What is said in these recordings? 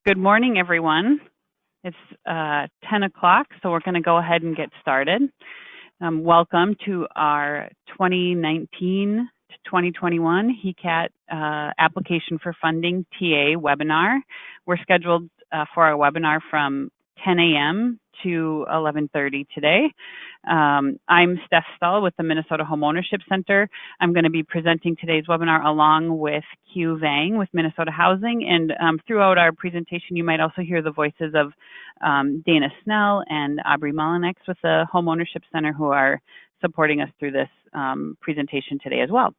Good morning, everyone. It's 10 o'clock, so we're going to go ahead and get started. Welcome to our 2019 to 2021 HECAT Application for Funding TA webinar. We're scheduled for our webinar from 10 a.m. to 11:30 today. I'm Steph Stull with the Minnesota Homeownership Center. I'm going to be presenting today's webinar along with Q Vang with Minnesota Housing, and throughout our presentation you might also hear the voices of Dana Snell and Aubrey Mullinex with the Homeownership Center, who are supporting us through this presentation today as well.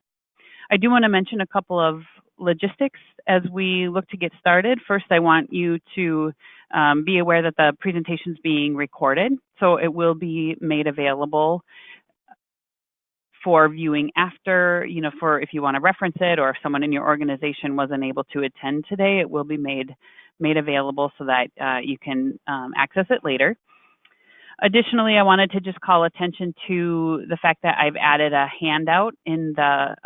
I do want to mention a couple of logistics as we look to get started. First, I want you to be aware that the presentation is being recorded, so it will be made available for viewing after, for if you want to reference it, or if someone in your organization wasn't able to attend today, it will be made available so that you can access it later. Additionally, I wanted to just call attention to the fact that I've added a handout in the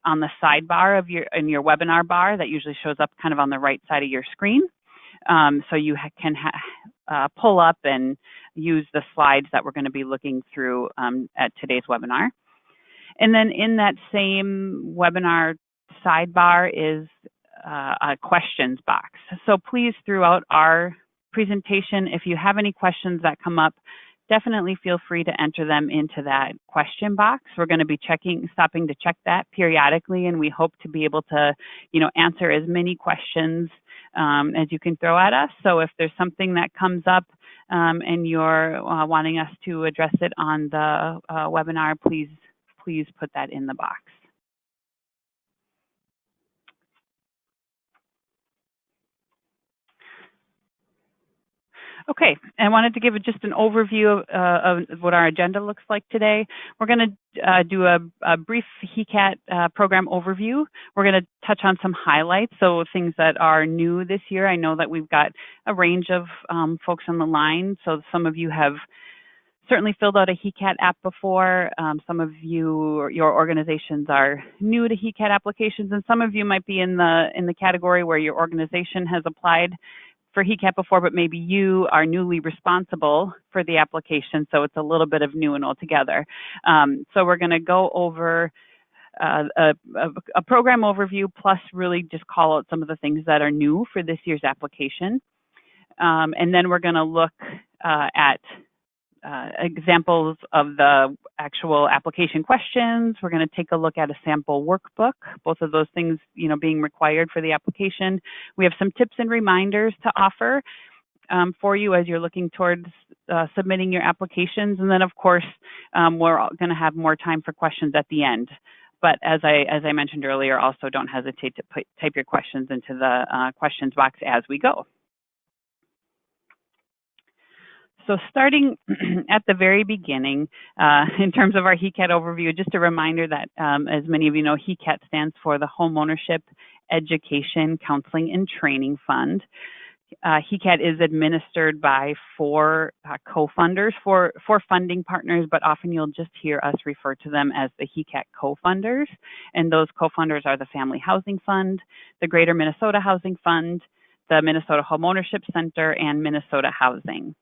on the sidebar of your webinar bar that usually shows up kind of on the right side of your screen. So you can pull up and use the slides that we're going to be looking through at today's webinar. And then in that same webinar sidebar is a questions box. So please, throughout our presentation, if you have any questions that come up, definitely feel free to enter them into that question box. We're going to be stopping to check that periodically, and we hope to be able to, answer as many questions as you can throw at us. So if there's something that comes up and you're wanting us to address it on the webinar, please put that in the box. Okay, I wanted to give just an overview of what our agenda looks like today. We're going to do a brief HECAT program overview. We're going to touch on some highlights, so things that are new this year. I know that we've got a range of folks on the line, so some of you have certainly filled out a HECAT app before. Some of you or your organizations are new to HECAT applications, and some of you might be in the category where your organization has applied for HECAT before, but maybe you are newly responsible for the application, so it's a little bit of new and altogether. So we're going to go over a program overview, plus really just call out some of the things that are new for this year's application. And then we're going to look at examples of the actual application questions. We're going to take a look at a sample workbook, both of those things, being required for the application. We have some tips and reminders to offer for you as you're looking towards submitting your applications. And then, of course, we're going to have more time for questions at the end. But as I mentioned earlier, also don't hesitate to type your questions into the questions box as we go. So starting at the very beginning, in terms of our HECAT overview, just a reminder that, as many of you know, HECAT stands for the Homeownership Education, Counseling, and Training Fund. HECAT is administered by four co-funders, four funding partners, but often you'll just hear us refer to them as the HECAT co-funders. And those co-funders are the Family Housing Fund, the Greater Minnesota Housing Fund, the Minnesota Homeownership Center, and Minnesota Housing.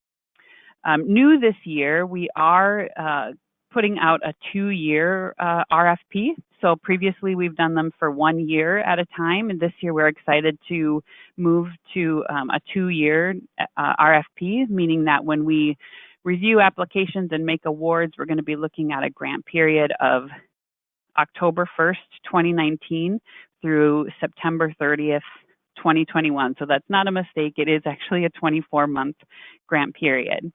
New this year, we are putting out a 2-year RFP. So previously we've done them for 1 year at a time, and this year we're excited to move to a 2-year RFP, meaning that when we review applications and make awards, we're going to be looking at a grant period of October 1st, 2019 through September 30th, 2021. So that's not a mistake. It is actually a 24-month grant period.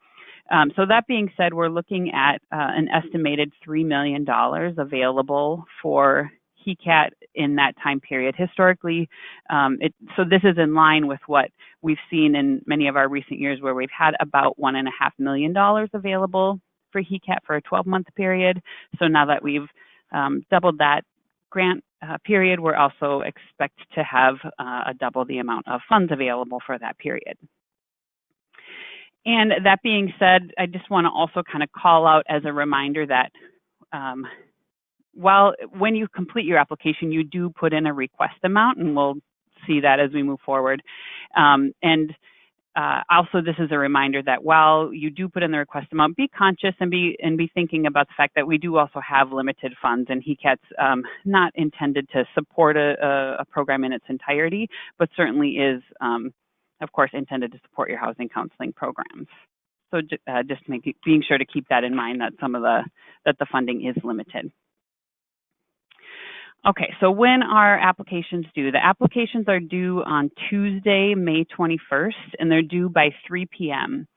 So that being said, we're looking at an estimated $3 million available for HECAT in that time period. Historically, so this is in line with what we've seen in many of our recent years, where we've had about $1.5 million available for HECAT for a 12-month period. So now that we've doubled that grant period, we're also expect to have double the amount of funds available for that period. And that being said, I just want to also kind of call out as a reminder that when you complete your application, you do put in a request amount, and we'll see that as we move forward. Also, this is a reminder that while you do put in the request amount, be conscious and be thinking about the fact that we do also have limited funds, and HECAT's not intended to support a program in its entirety, but certainly is, of course, intended to support your housing counseling programs. So just being sure to keep that in mind, that that the funding is limited. Okay, so when are applications due? The applications are due on Tuesday, May 21st, and they're due by 3 p.m.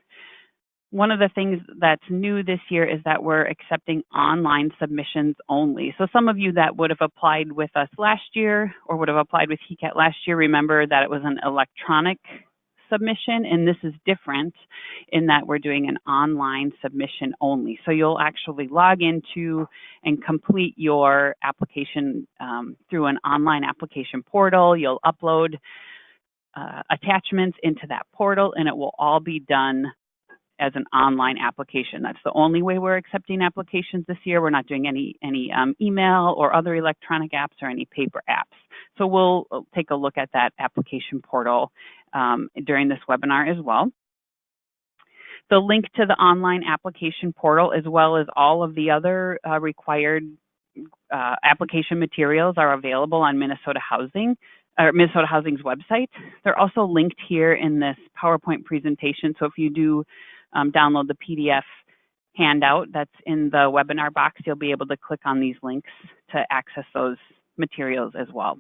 One of the things that's new this year is that we're accepting online submissions only. So some of you that would have applied with us last year or would have applied with HECAT last year, remember that it was an electronic submission, and this is different in that we're doing an online submission only. So you'll actually log into and complete your application through an online application portal. You'll upload attachments into that portal, and it will all be done as an online application. That's the only way we're accepting applications this year. We're not doing any email or other electronic apps or any paper apps. So we'll take a look at that application portal during this webinar as well. The link to the online application portal, as well as all of the other required application materials, are available on Minnesota Housing's website. They're also linked here in this PowerPoint presentation. So if you do download the PDF handout that's in the webinar box, you'll be able to click on these links to access those materials as well.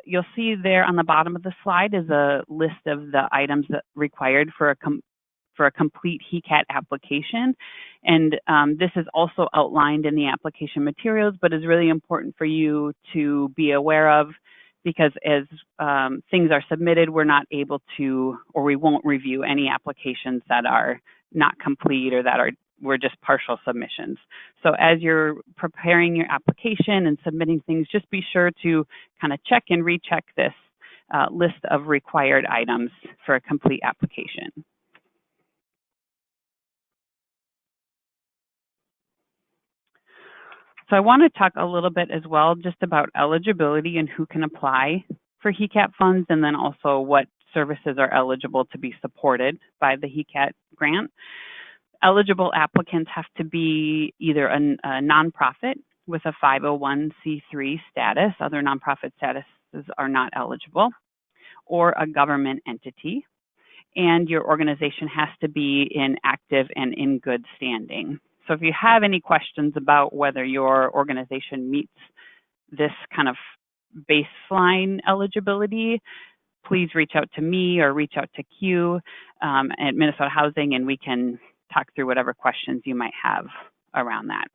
You'll see there on the bottom of the slide is a list of the items that required for a complete HECAT application. And this is also outlined in the application materials, but is really important for you to be aware of, because as things are submitted, we're not able to, or we won't review any applications that are not complete or that were just partial submissions. So as you're preparing your application and submitting things, just be sure to kind of check and recheck this list of required items for a complete application. So I want to talk a little bit as well just about eligibility and who can apply for HECAT funds, and then also what services are eligible to be supported by the HECAT grant. Eligible applicants have to be either a nonprofit with a 501c3 status. Other nonprofit statuses are not eligible, or a government entity. And your organization has to be in active and in good standing. So if you have any questions about whether your organization meets this kind of baseline eligibility, please reach out to me or reach out to Q at Minnesota Housing, and we can talk through whatever questions you might have around that.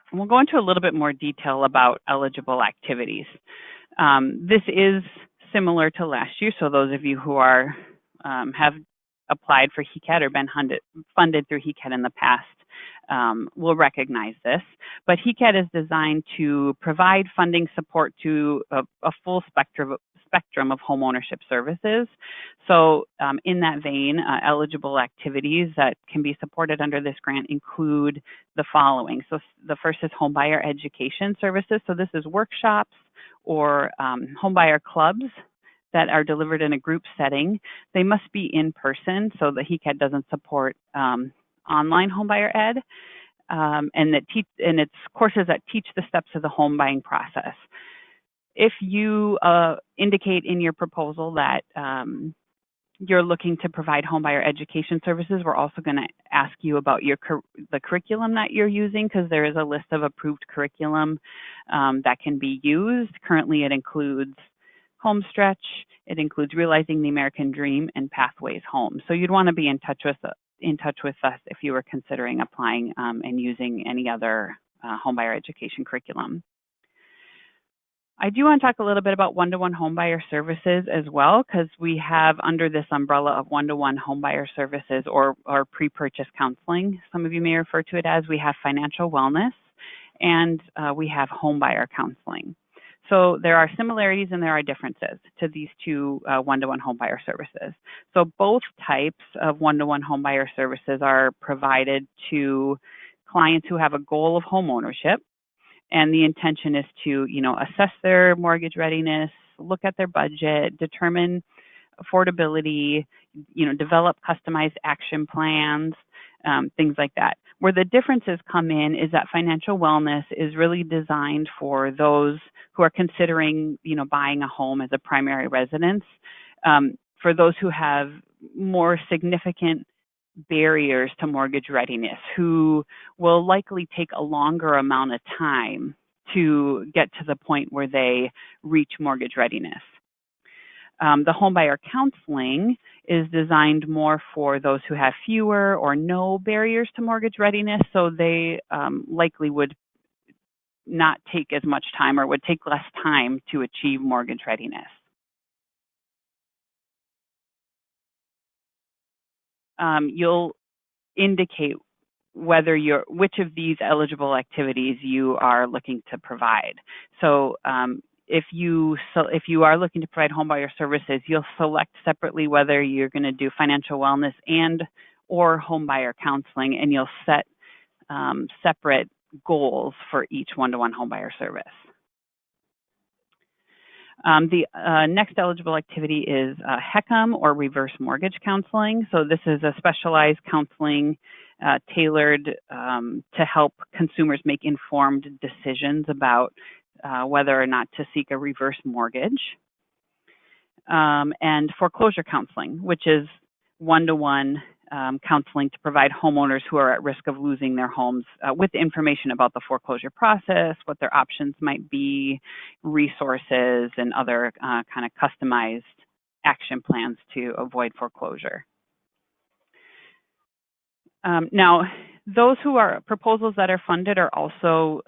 And we'll go into a little bit more detail about eligible activities. This is similar to last year, so those of you who are have applied for HECAT or been funded through HECAT in the past will recognize this. But HECAT is designed to provide funding support to a full spectrum of homeownership services. So in that vein, eligible activities that can be supported under this grant include the following. So the first is homebuyer education services. So this is workshops or homebuyer clubs that are delivered in a group setting. They must be in person, so the HECAT doesn't support online homebuyer ed, and it's courses that teach the steps of the home buying process. If you indicate in your proposal that you're looking to provide homebuyer education services, we're also going to ask you about the curriculum that you're using, because there is a list of approved curriculum that can be used. Currently, it includes Homestretch, it includes Realizing the American Dream, and Pathways Home. So you'd want to be in touch with us if you were considering applying and using any other homebuyer education curriculum. I do want to talk a little bit about one-to-one homebuyer services as well, because we have under this umbrella of one-to-one homebuyer services or pre-purchase counseling, some of you may refer to it as, we have financial wellness, and we have homebuyer counseling. So there are similarities and there are differences to these two one-to-one homebuyer services. So both types of one-to-one homebuyer services are provided to clients who have a goal of home ownership, And the intention is to, assess their mortgage readiness, look at their budget, determine affordability, develop customized action plans, things like that. Where the differences come in is that financial wellness is really designed for those who are considering, buying a home as a primary residence. For those who have more significant barriers to mortgage readiness, who will likely take a longer amount of time to get to the point where they reach mortgage readiness. The homebuyer counseling is designed more for those who have fewer or no barriers to mortgage readiness, so they likely would not take as much time or would take less time to achieve mortgage readiness. You'll indicate which of these eligible activities you are looking to provide. So if you are looking to provide homebuyer services, you'll select separately whether you're going to do financial wellness or homebuyer counseling, and you'll set separate goals for each one-to-one homebuyer service. The next eligible activity is HECM, or reverse mortgage counseling. So this is a specialized counseling tailored to help consumers make informed decisions about whether or not to seek a reverse mortgage. And foreclosure counseling, which is one-to-one counseling to provide homeowners who are at risk of losing their homes with information about the foreclosure process, what their options might be, resources, and other kind of customized action plans to avoid foreclosure. Now, those proposals that are funded are also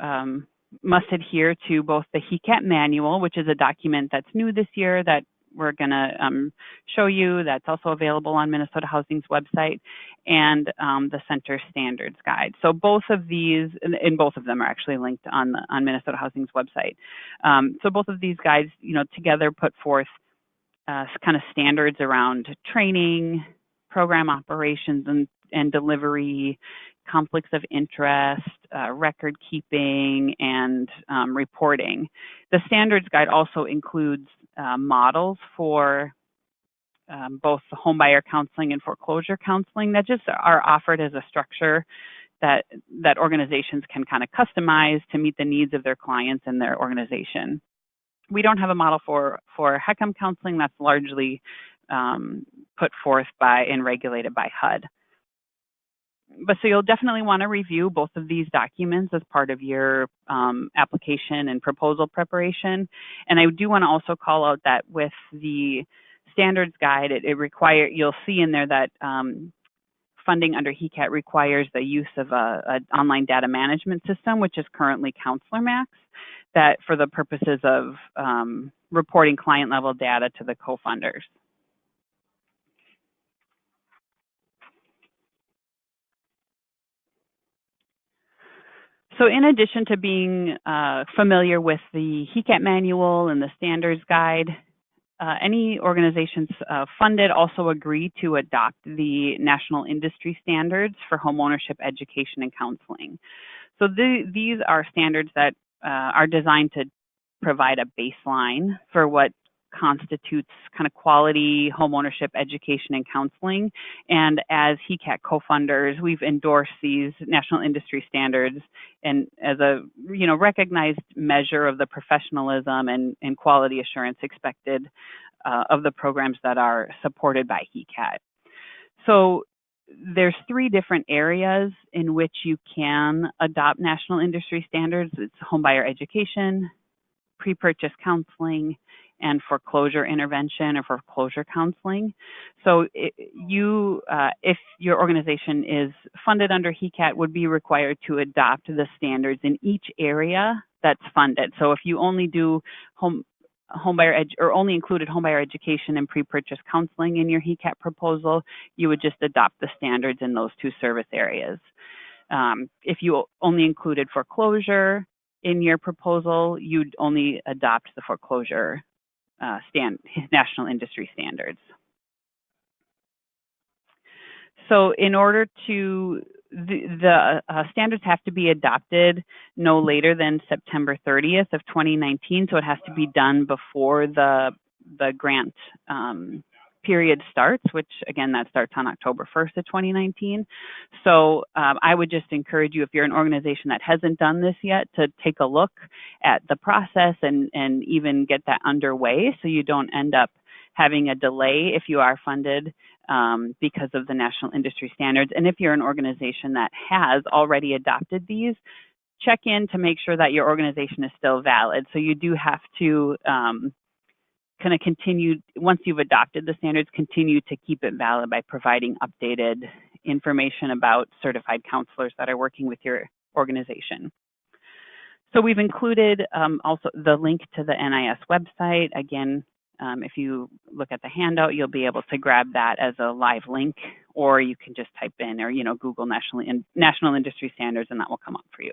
must adhere to both the HECAT Manual, which is a document that's new this year that we're going to show you, that's also available on Minnesota Housing's website, and the Center Standards Guide. So both of these, and both of them are actually linked on Minnesota Housing's website. So both of these guides, together put forth kind of standards around training, program operations and delivery, conflicts of interest, record keeping, and reporting. The standards guide also includes models for both the homebuyer counseling and foreclosure counseling that just are offered as a structure that organizations can kind of customize to meet the needs of their clients and their organization. We don't have a model for HECM counseling. That's largely put forth and regulated by HUD. But so you'll definitely want to review both of these documents as part of your application and proposal preparation. And I do want to also call out that with the standards guide, you'll see in there that funding under HECAT requires the use of an online data management system, which is currently Counselor Max, that for the purposes of reporting client level data to the co-funders. So in addition to being familiar with the HECAT Manual and the Standards Guide, any organizations funded also agree to adopt the National Industry Standards for Homeownership Education and Counseling. So these are standards that are designed to provide a baseline for what constitutes kind of quality homeownership education and counseling. And as HECAT co-funders, we've endorsed these national industry standards and as a recognized measure of the professionalism and quality assurance expected of the programs that are supported by HECAT. So there's 3 different areas in which you can adopt national industry standards. It's homebuyer education, pre-purchase counseling, and foreclosure intervention or foreclosure counseling. So if your organization is funded under HECAT, would be required to adopt the standards in each area that's funded. So if you only do only included homebuyer education and pre-purchase counseling in your HECAT proposal, you would just adopt the standards in those 2 service areas. If you only included foreclosure in your proposal, you'd only adopt the foreclosure national industry standards. So in order to the standards have to be adopted no later than September 30th of 2019, so it has to be done before the grant period starts, which again, that starts on October 1st of 2019. So I would just encourage you, if you're an organization that hasn't done this yet, to take a look at the process and even get that underway so you don't end up having a delay if you are funded because of the national industry standards. And if you're an organization that has already adopted these, check in to make sure that your organization is still valid. So you do have to kind of continue, once you've adopted the standards, continue to keep it valid by providing updated information about certified counselors that are working with your organization. So we've included also the link to the NIS website. Again, if you look at the handout, you'll be able to grab that as a live link, or you can just type in or Google national industry standards, and that will come up for you.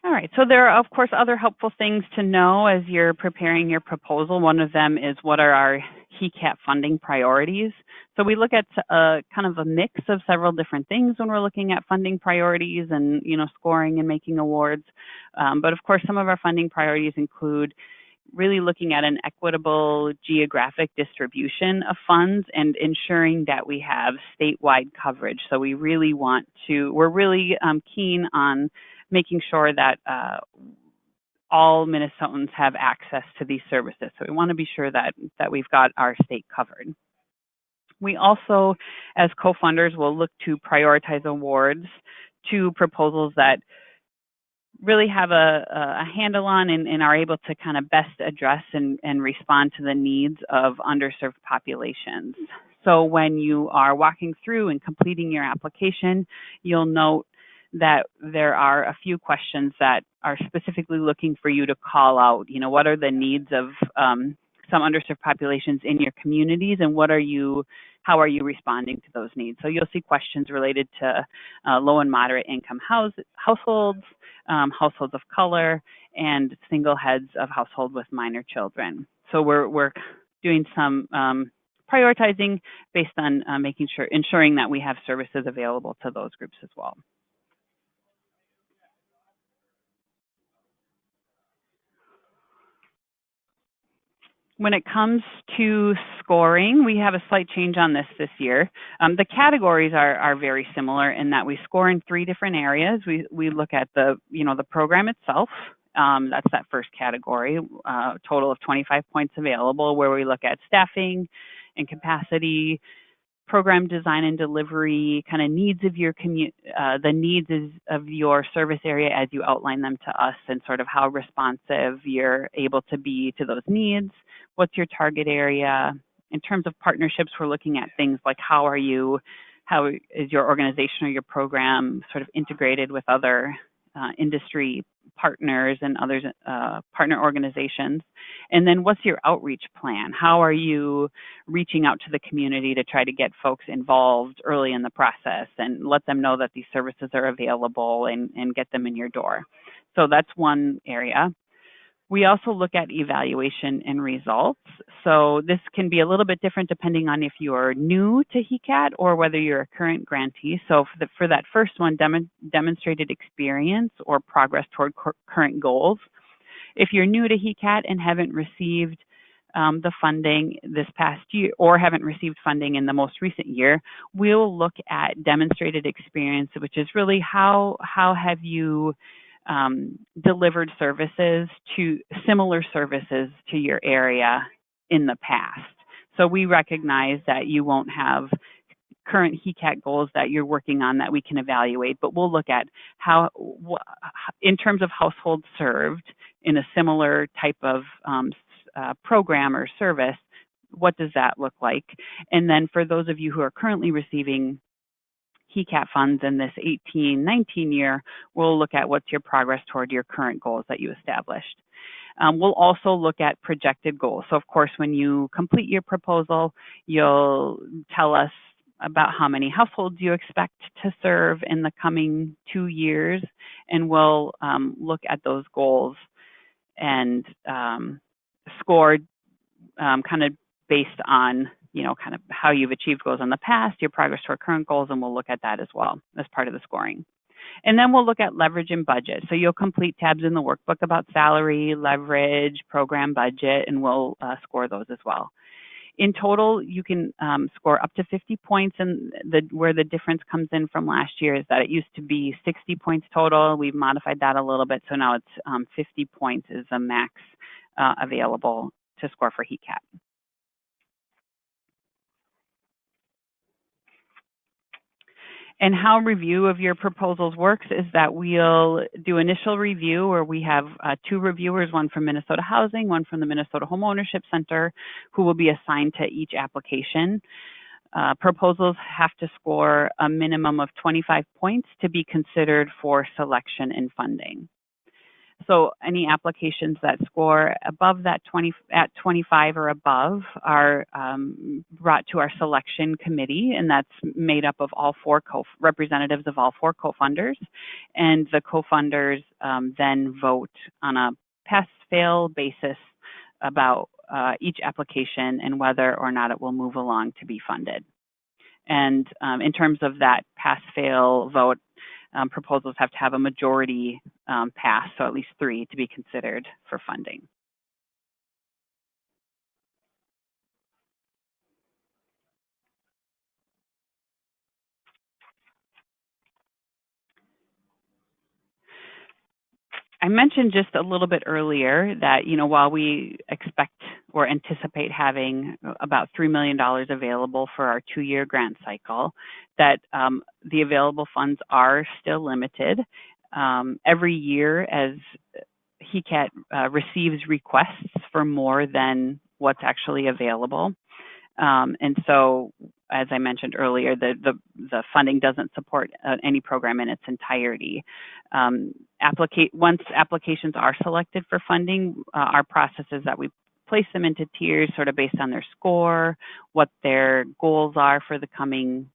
All right, so there are, of course, other helpful things to know as you're preparing your proposal. One of them is, what are our HECAT funding priorities? So we look at kind of a mix of several different things when we're looking at funding priorities and scoring and making awards. But of course, some of our funding priorities include really looking at an equitable geographic distribution of funds and ensuring that we have statewide coverage. So we're really keen on making sure that all Minnesotans have access to these services. So we want to be sure that we've got our state covered. We also, as co-funders, will look to prioritize awards to proposals that really have a handle on and are able to kind of best address and respond to the needs of underserved populations. So when you are walking through and completing your application, you'll note that there are a few questions that are specifically looking for you to call out. What are the needs of some underserved populations in your communities, and how are you responding to those needs? So you'll see questions related to low and moderate income households, households of color, and single heads of household with minor children. So we're doing some prioritizing based on ensuring that we have services available to those groups as well. When it comes to scoring, we have a slight change on this year. The categories are very similar in that we score in 3 different areas. We look at the program itself. That's that first category, total of 25 points available, where we look at staffing and capacity, program design and delivery, kind of needs of your the needs of your service area as you outline them to us, and sort of how responsive you're able to be to those needs. What's your target area? In terms of partnerships, we're looking at things like how is your organization or your program sort of integrated with other industry partners and others, partner organizations. And then what's your outreach plan? How are you reaching out to the community to try to get folks involved early in the process and let them know that these services are available and get them in your door? So that's one area. We also look at evaluation and results. So this can be a little bit different depending on if you're new to HECAT or whether you're a current grantee. So for that first one, demonstrated experience or progress toward current goals. If you're new to HECAT and haven't received the funding this past year or haven't received funding in the most recent year, we'll look at demonstrated experience, which is really how have you delivered similar services to your area in the past. So we recognize that you won't have current HECAT goals that you're working on that we can evaluate, but we'll look at how, in terms of households served in a similar type of program or service, what does that look like? And then for those of you who are currently receiving HECAT funds in this 18-19 year, we'll look at what's your progress toward your current goals that you established. We'll also look at projected goals. So of course, when you complete your proposal, you'll tell us about how many households you expect to serve in the coming 2 years, and we'll look at those goals and score kind of based on, kind of how you've achieved goals in the past, your progress toward current goals, and we'll look at that as well as part of the scoring. And then we'll look at leverage and budget. So you'll complete tabs in the workbook about salary, leverage, program budget, and we'll score those as well. In total, you can score up to 50 points, and where the difference comes in from last year is that it used to be 60 points total. We've modified that a little bit, so now it's 50 points is the max available to score for HECAT. And how review of your proposals works is that we'll do initial review, where we have 2 reviewers, one from Minnesota Housing, one from the Minnesota Homeownership Center, who will be assigned to each application. Proposals have to score a minimum of 25 points to be considered for selection and funding. So any applications that score above that 25 or above are brought to our selection committee, and that's made up of all 4 representatives of all 4 co-funders. And the co-funders then vote on a pass-fail basis about each application and whether or not it will move along to be funded. And in terms of that pass-fail vote, proposals have to have a majority pass, so at least 3 to be considered for funding. I mentioned just a little bit earlier that, while we expect or anticipate having about $3 million available for our 2-year grant cycle, that the available funds are still limited. Every year, as HECAT receives requests for more than what's actually available. And so, as I mentioned earlier, the funding doesn't support any program in its entirety. Once applications are selected for funding, our process is that we place them into tiers sort of based on their score, what their goals are for the coming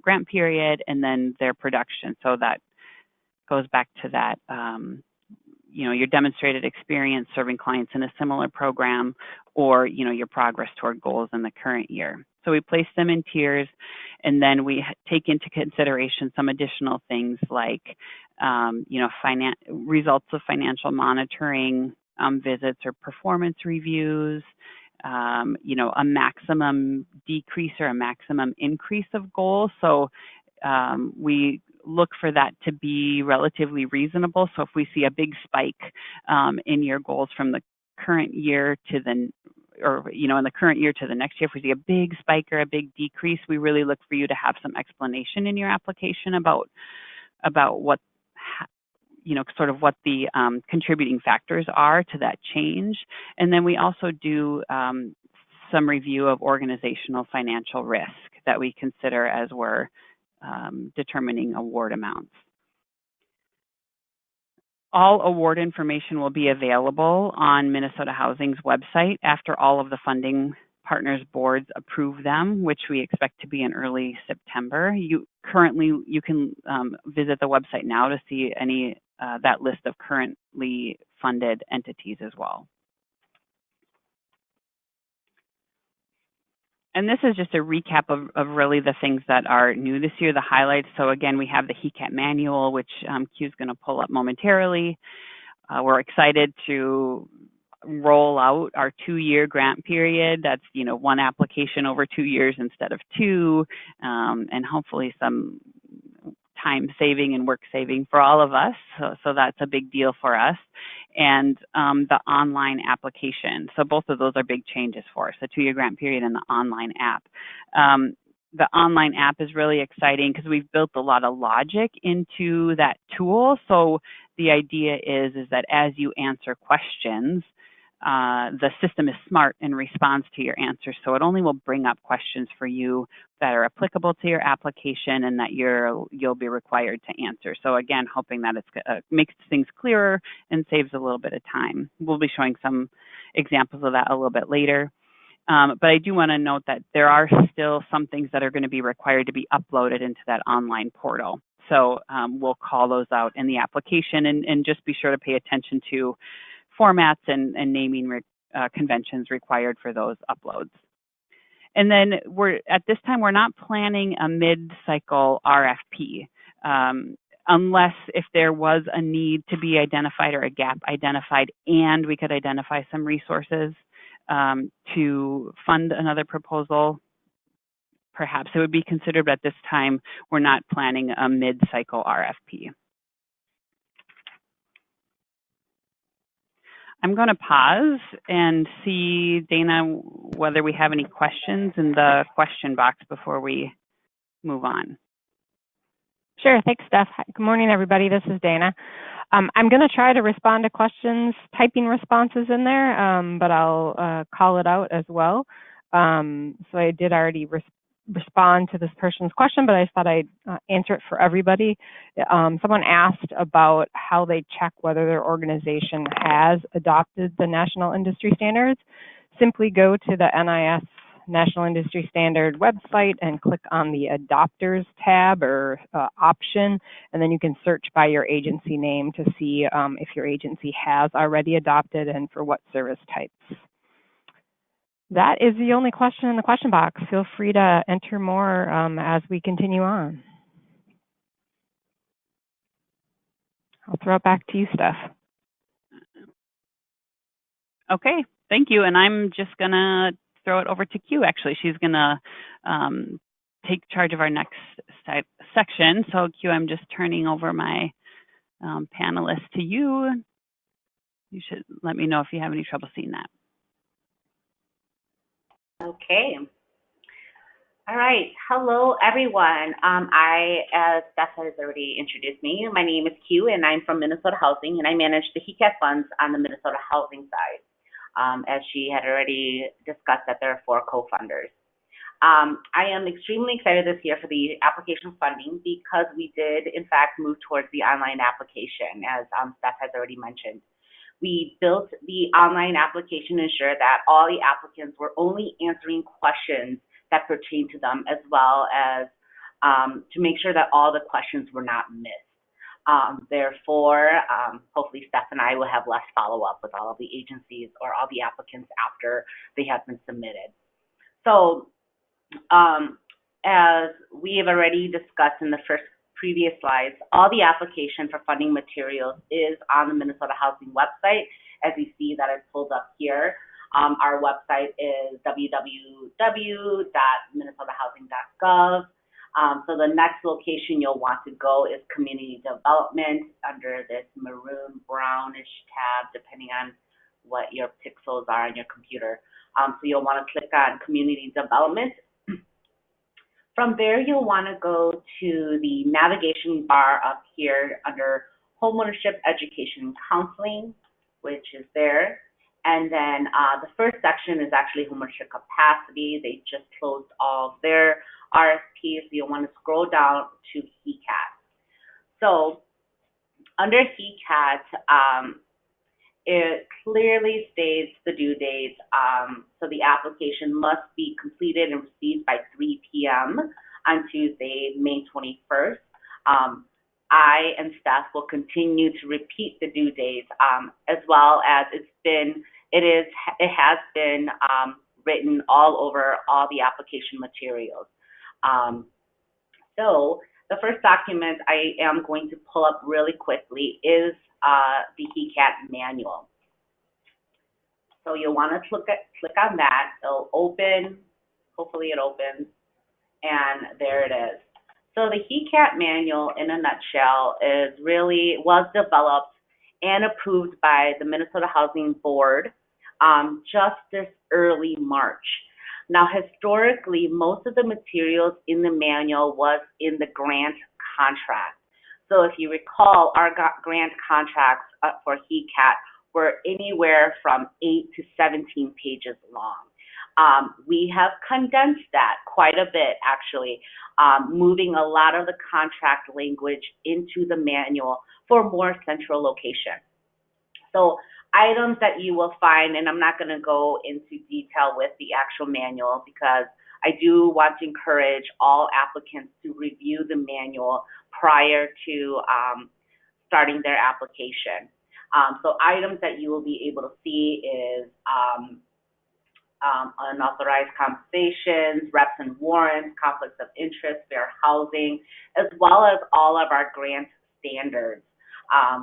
grant period, and then their production. So that goes back to that, your demonstrated experience serving clients in a similar program, or, your progress toward goals in the current year. So we place them in tiers, and then we take into consideration some additional things like, results of financial monitoring, visits or performance reviews, a maximum decrease or a maximum increase of goals. So we look for that to be relatively reasonable. So if we see a big spike in your goals from the current year to in the current year to the next year, if we see a big spike or a big decrease, we really look for you to have some explanation in your application about what, sort of what the contributing factors are to that change. And then we also do some review of organizational financial risk that we consider as we're determining award amounts. All award information will be available on Minnesota Housing's website after all of the funding partners boards approve them, which we expect to be in early September. You can visit the website now to see that list of currently funded entities as well. And this is just a recap of really the things that are new this year, the highlights. So again, we have the HECAT Manual, which Q is going to pull up momentarily. We're excited to roll out our 2-year grant period. That's, 1 application over 2 years instead of 2, and hopefully some time saving and work saving for all of us. So that's a big deal for us. And the online application. So both of those are big changes for us, the 2-year grant period and the online app. The online app is really exciting because we've built a lot of logic into that tool. So the idea is that as you answer questions, the system is smart and responds to your answers. So it only will bring up questions for you that are applicable to your application and that you'll be required to answer. So again, hoping that it makes things clearer and saves a little bit of time. We'll be showing some examples of that a little bit later. But I do want to note that there are still some things that are going to be required to be uploaded into that online portal. So we'll call those out in the application, and just be sure to pay attention to formats and naming conventions required for those uploads. And then at this time, we're not planning a mid-cycle RFP, unless if there was a need to be identified or a gap identified, and we could identify some resources to fund another proposal. Perhaps it would be considered, but at this time, we're not planning a mid-cycle RFP. I'm going to pause and see, Dana, whether we have any questions in the question box before we move on. Sure, thanks, Steph. Good morning, everybody. This is Dana. I'm going to try to respond to questions, typing responses in there, but I'll call it out as well. So I did already respond to this person's question, but I just thought I'd answer it for everybody. Someone asked about how they check whether their organization has adopted the national industry standards. Simply go to the NIS National Industry Standard website and click on the Adopters tab or option, and then you can search by your agency name to see if your agency has already adopted and for what service types. That is the only question in the question box. Feel free to enter more as we continue on. I'll throw it back to you, Steph. Okay, thank you. And I'm just going to throw it over to Q, actually. She's going to take charge of our next section. So, Q, I'm just turning over my panelist to you. You should let me know if you have any trouble seeing that. Okay. All right. Hello, everyone. As Steph has already introduced me, my name is Q, and I'm from Minnesota Housing, and I manage the HECAT funds on the Minnesota Housing side. As she had already discussed, that there are 4 co-funders. I am extremely excited this year for the application funding because we did, in fact, move towards the online application, as Steph has already mentioned. We built the online application to ensure that all the applicants were only answering questions that pertain to them, as well as to make sure that all the questions were not missed. Therefore, hopefully Steph and I will have less follow-up with all of the agencies or all the applicants after they have been submitted. So, as we have already discussed in the previous slides, all the application for funding materials is on the Minnesota Housing website. As you see that I've pulled up here, our website is www.minnesotahousing.gov. So the next location you'll want to go is Community Development under this maroon brownish tab, depending on what your pixels are on your computer. So you'll want to click on Community Development. From there, you'll want to go to the navigation bar up here under Homeownership, Education, and Counseling, which is there. And then the first section is actually homeownership capacity. They just closed all of their RFPs, so you'll want to scroll down to HECAT. So under HECAT, it clearly states the due date. So the application must be completed and received by 3 p.m. on Tuesday, May 21st. I and staff will continue to repeat the due dates, as well as it has been written all over all the application materials. So the first document I am going to pull up really quickly is the HECAT Manual. So you'll want to click on that. It'll open. Hopefully it opens. And there it is. So the HECAT Manual, in a nutshell, was developed and approved by the Minnesota Housing Board just this early March. Now, historically, most of the materials in the manual was in the grant contract. So if you recall, our grant contracts for HECAT were anywhere from 8 to 17 pages long. We have condensed that quite a bit, actually, moving a lot of the contract language into the manual for more central location. So items that you will find, and I'm not going to go into detail with the actual manual because I do want to encourage all applicants to review the manual prior to starting their application. So items that you will be able to see is unauthorized compensations, reps and warrants, conflicts of interest, fair housing, as well as all of our grant standards,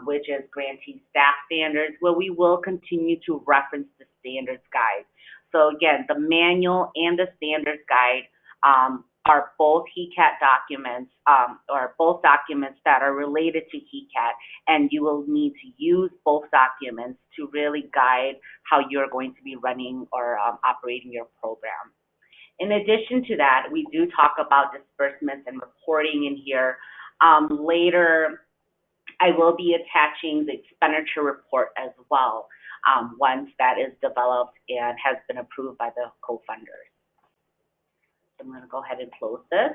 which is grantee staff standards, where we will continue to reference the standards guide. So again, the manual and the standards guide are both HECAT documents, or both documents that are related to HECAT, and you will need to use both documents to really guide how you're going to be running or operating your program. In addition to that, we do talk about disbursements and reporting in here. Later, I will be attaching the expenditure report as well, once that is developed and has been approved by the co-funders. I'm going to go ahead and close this.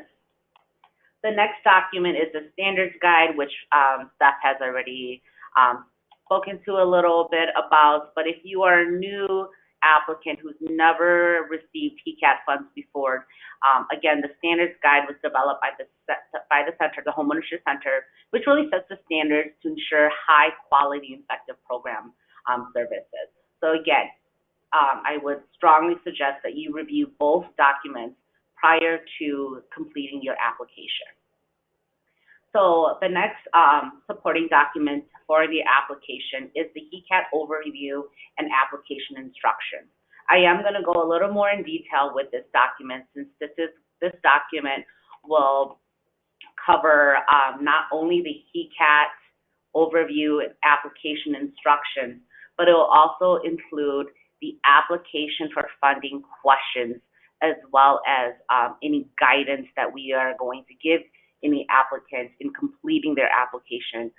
The next document is the standards guide, which Steph has already spoken to a little bit about. But if you are a new applicant who's never received HECAT funds before, again, the standards guide was developed by the center, the Homeownership Center, which really sets the standards to ensure high quality and effective program services. So again, I would strongly suggest that you review both documents prior to completing your application. So the next supporting document for the application is the HECAT Overview and Application Instructions. I am going to go a little more in detail with this document, since this document will cover not only the HECAT Overview and Application Instructions, but it will also include the application for funding questions, as well as any guidance that we are going to give any applicants in completing their application,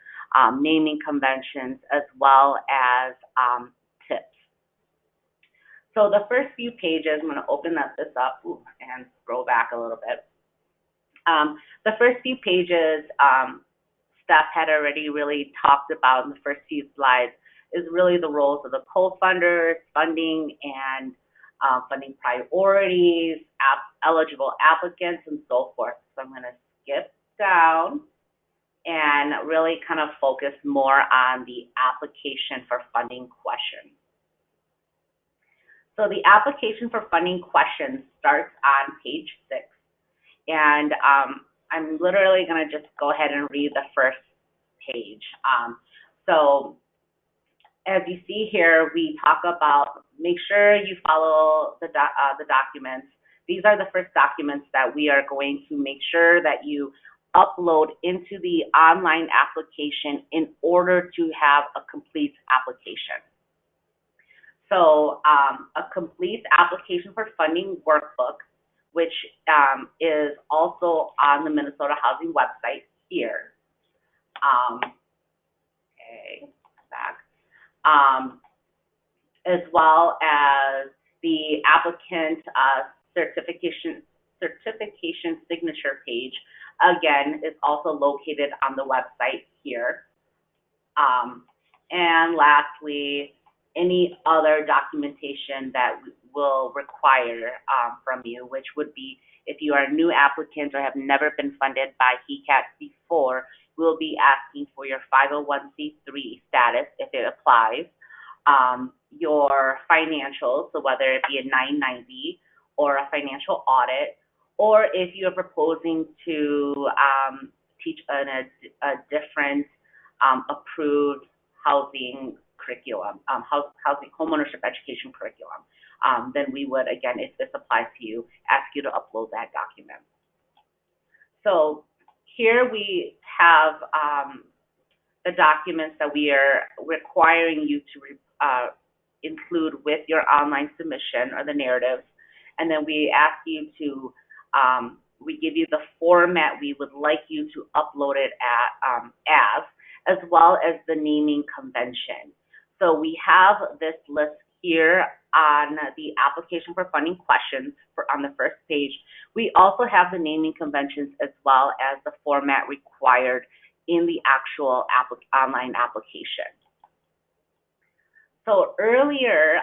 naming conventions, as well as tips. So the first few pages, I'm going to open this up and scroll back a little bit. The first few pages, Steph had already really talked about in the first few slides, is really the roles of the co-funders, funding and funding priorities, eligible applicants, and so forth. So I'm going to skip down and really kind of focus more on the application for funding questions. So the application for funding questions starts on page 6. And I'm literally going to just go ahead and read the first page. So as you see here, we talk about, make sure you follow the documents. These are the first documents that we are going to make sure that you upload into the online application in order to have a complete application. So a complete application for funding workbook, which is also on the Minnesota Housing website here. Okay, back. As well as the applicant certification signature page, again, is also located on the website here. And lastly, any other documentation that will require from you, which would be if you are a new applicant or have never been funded by HECAT before, we'll be asking for your 501c3 status if it applies, your financials, so whether it be a 990 or a financial audit, or if you're proposing to teach in a different approved housing curriculum, housing homeownership education curriculum, then we would, again, if this applies to you, ask you to upload that document. So here we have the documents that we are requiring you to include with your online submission, or the narratives, and then we ask you to, we give you the format we would like you to upload it as well as the naming convention. So we have this list here on the application for funding questions on the first page. We also have the naming conventions as well as the format required in the actual online application. So earlier,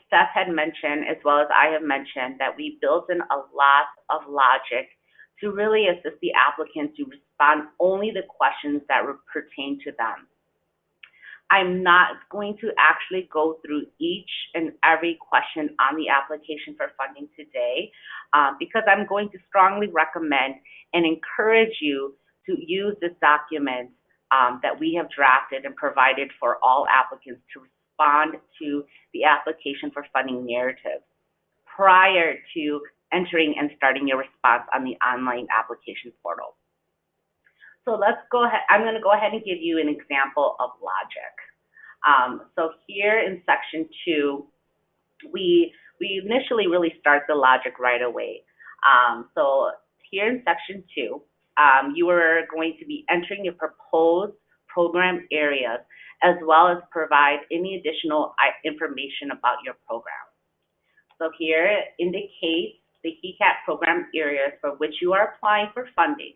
Steph had mentioned, as well as I have mentioned, that we built in a lot of logic to really assist the applicant to respond only the questions that pertain to them. I'm not going to actually go through each and every question on the application for funding today because I'm going to strongly recommend and encourage you to use this document that we have drafted and provided for all applicants to respond to the application for funding narrative prior to entering and starting your response on the online application portal. So let's go ahead. I'm going to go ahead and give you an example of logic. So here in section 2, we initially really start the logic right away. So here in section 2, you are going to be entering your proposed program areas as well as provide any additional information about your program. So here it indicates the HECAT program areas for which you are applying for funding.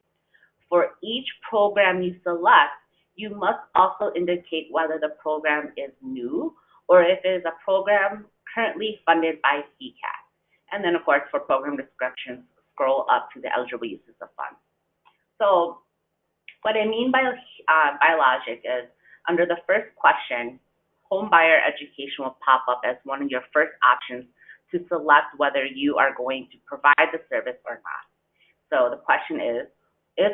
For each program you select, you must also indicate whether the program is new or if it is a program currently funded by HECAT. And then, of course, for program descriptions, scroll up to the eligible uses of funds. So what I mean by logic is under the first question, home buyer education will pop up as one of your first options to select whether you are going to provide the service or not. So the question is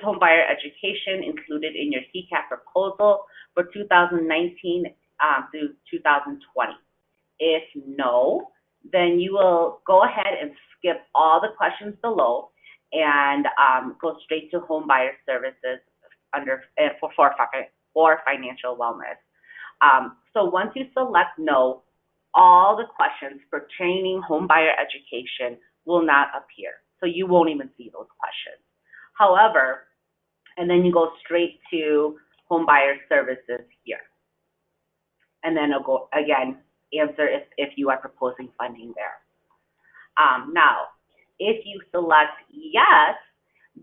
home buyer education included in your HECAT proposal for 2019 through 2020? If no, then you will go ahead and skip all the questions below and go straight to home buyer services under for financial wellness. So once you select no, all the questions pertaining home buyer education will not appear. So you won't even see those questions. However, and then you go straight to home buyer services here. And then it'll go, again, answer if you are proposing funding there. Now, if you select yes,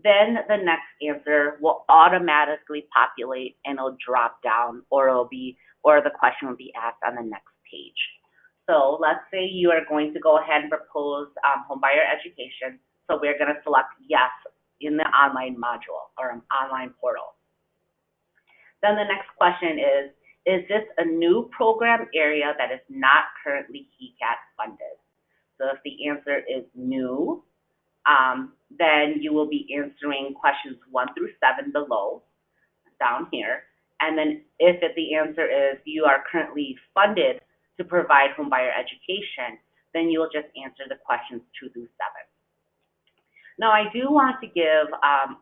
then the next answer will automatically populate and it'll drop down, or the question will be asked on the next page. So let's say you are going to go ahead and propose home buyer education. So we're going to select yes in the online module or an online portal. Then the next question is this a new program area that is not currently HECAT funded? So if the answer is new, then you will be answering questions 1 through 7 below, down here. And then if the answer is you are currently funded to provide home buyer education, then you will just answer the questions 2 through 7. Now, I do want to give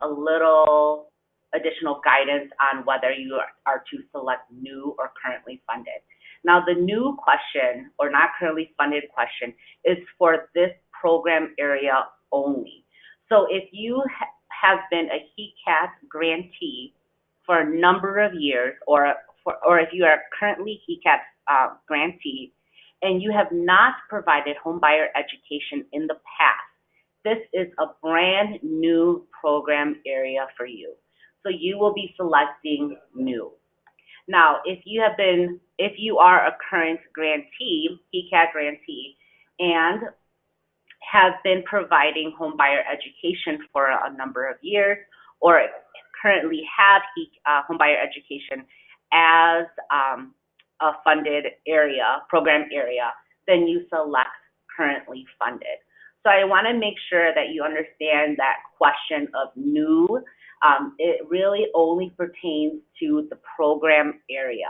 a little additional guidance on whether you are to select new or currently funded. Now, the new question or not currently funded question is for this program area only. So if you have been a HECAT grantee for a number of years, or if you are currently HECAT grantee and you have not provided home buyer education in the past, this is a brand new program area for you. So you will be selecting new. Now, if you are a current grantee, HECAT grantee, and have been providing home buyer education for a number of years, or currently have home buyer education as a funded area, program area, then you select currently funded. So I want to make sure that you understand that question of new. It really only pertains to the program area.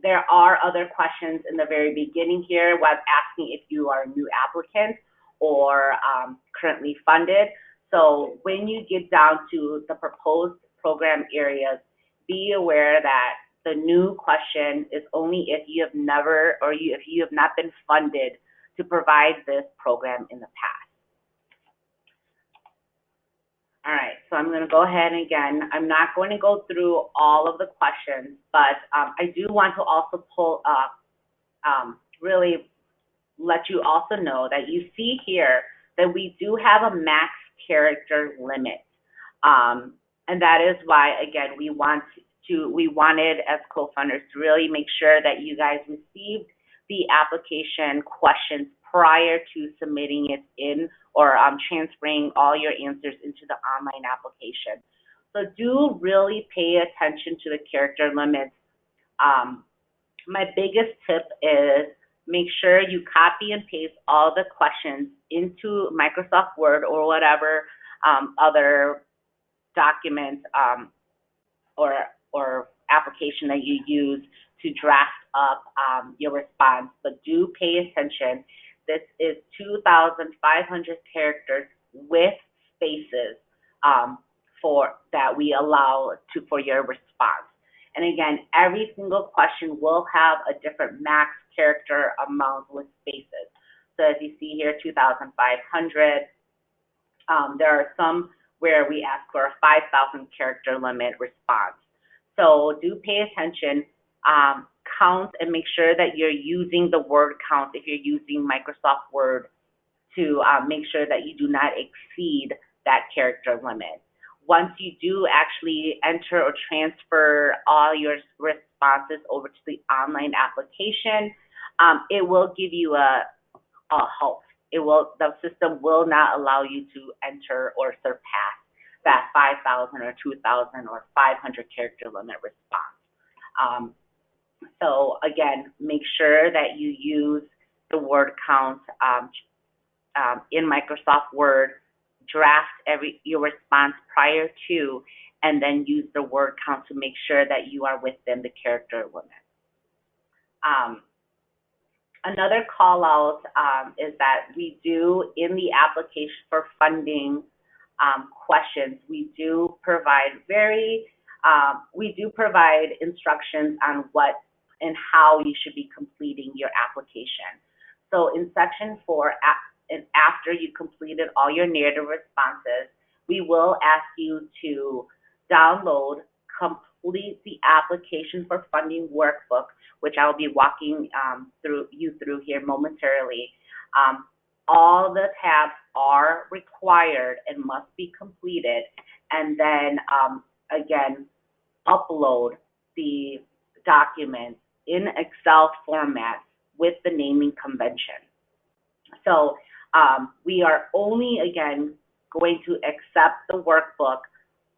There are other questions in the very beginning here was asking if you are a new applicant or currently funded. So when you get down to the proposed program areas, be aware that the new question is only if you have never or if you have not been funded to provide this program in the past. All right, so I'm going to go ahead and again, I'm not going to go through all of the questions, but I do want to also pull up, really let you also know that you see here that we do have a max character limit. And that is why, again, we wanted as co-funders to really make sure that you guys received the application questions prior to submitting it in or transferring all your answers into the online application. So do really pay attention to the character limits My biggest tip is make sure you copy and paste all the questions into Microsoft Word or whatever other document or application that you use to draft up your response. But do pay attention. This is 2,500 characters with spaces that we allow for your response. And again, every single question will have a different max character amount with spaces. So as you see here, 2,500. There are some where we ask for a 5,000 character limit response. So do pay attention, count, and make sure that you're using the word count if you're using Microsoft Word to make sure that you do not exceed that character limit. Once you do actually enter or transfer all your responses over to the online application, it will give you a halt. The system will not allow you to enter or surpass that 5,000 or 2,000 or 500 character limit response. So again, make sure that you use the word count in Microsoft Word, draft your response prior to, and then use the word count to make sure that you are within the character limit. Another call out is that we do, in the application for funding questions, we do provide instructions on what and how you should be completing your application. So in section 4, and after you completed all your narrative responses, we will ask you to download, complete the application for funding workbook, which I'll be walking you through here momentarily. All the tabs are required and must be completed, and then again, upload the document in Excel format with the naming convention. So we are only, again, going to accept the workbook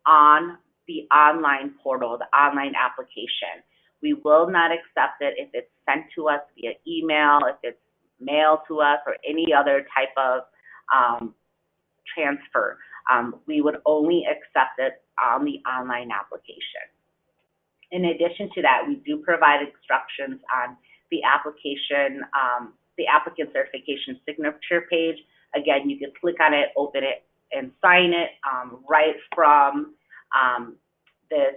on the online portal, the online application. We will not accept it if it's sent to us via email, if it's mailed to us, or any other type of transfer. We would only accept it on the online application. In addition to that, we do provide instructions on the application, the applicant certification signature page. Again, you can click on it, open it, and sign it right from this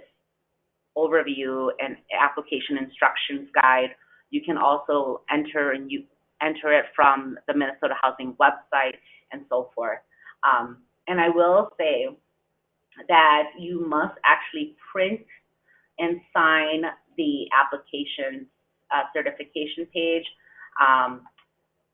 overview and application instructions guide. You can also enter it from the Minnesota Housing website and so forth. And I will say that you must actually print and sign the application certification page.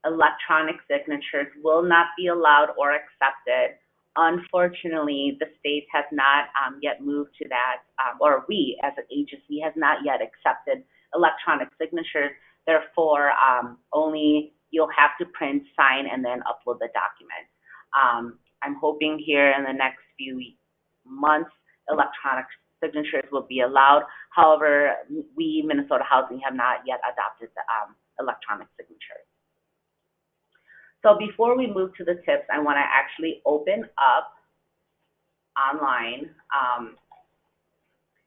Electronic signatures will not be allowed or accepted. Unfortunately, the state has not yet moved to that, or we as an agency has not yet accepted electronic signatures. Therefore, only you'll have to print, sign, and then upload the document. I'm hoping here in the next few months, electronic signatures will be allowed. However, we, Minnesota Housing, have not yet adopted the electronic signatures. So before we move to the tips, I want to actually open up online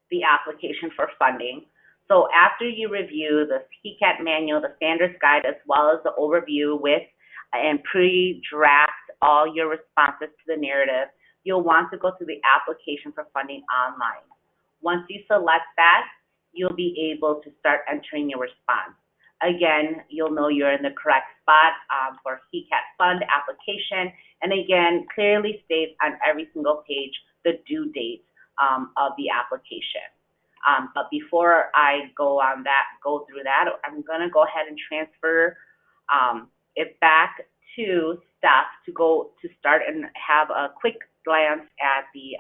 the application for funding. So after you review the HECAT manual, the standards guide, as well as the overview with and pre-draft all your responses to the narrative, you'll want to go to the application for funding online. Once you select that, you'll be able to start entering your response. Again, you'll know you're in the correct spot for HECAT fund application, and again, clearly states on every single page the due date of the application. But before I go through that, I'm going to go ahead and transfer it back to Steph to start and have a quick glance at the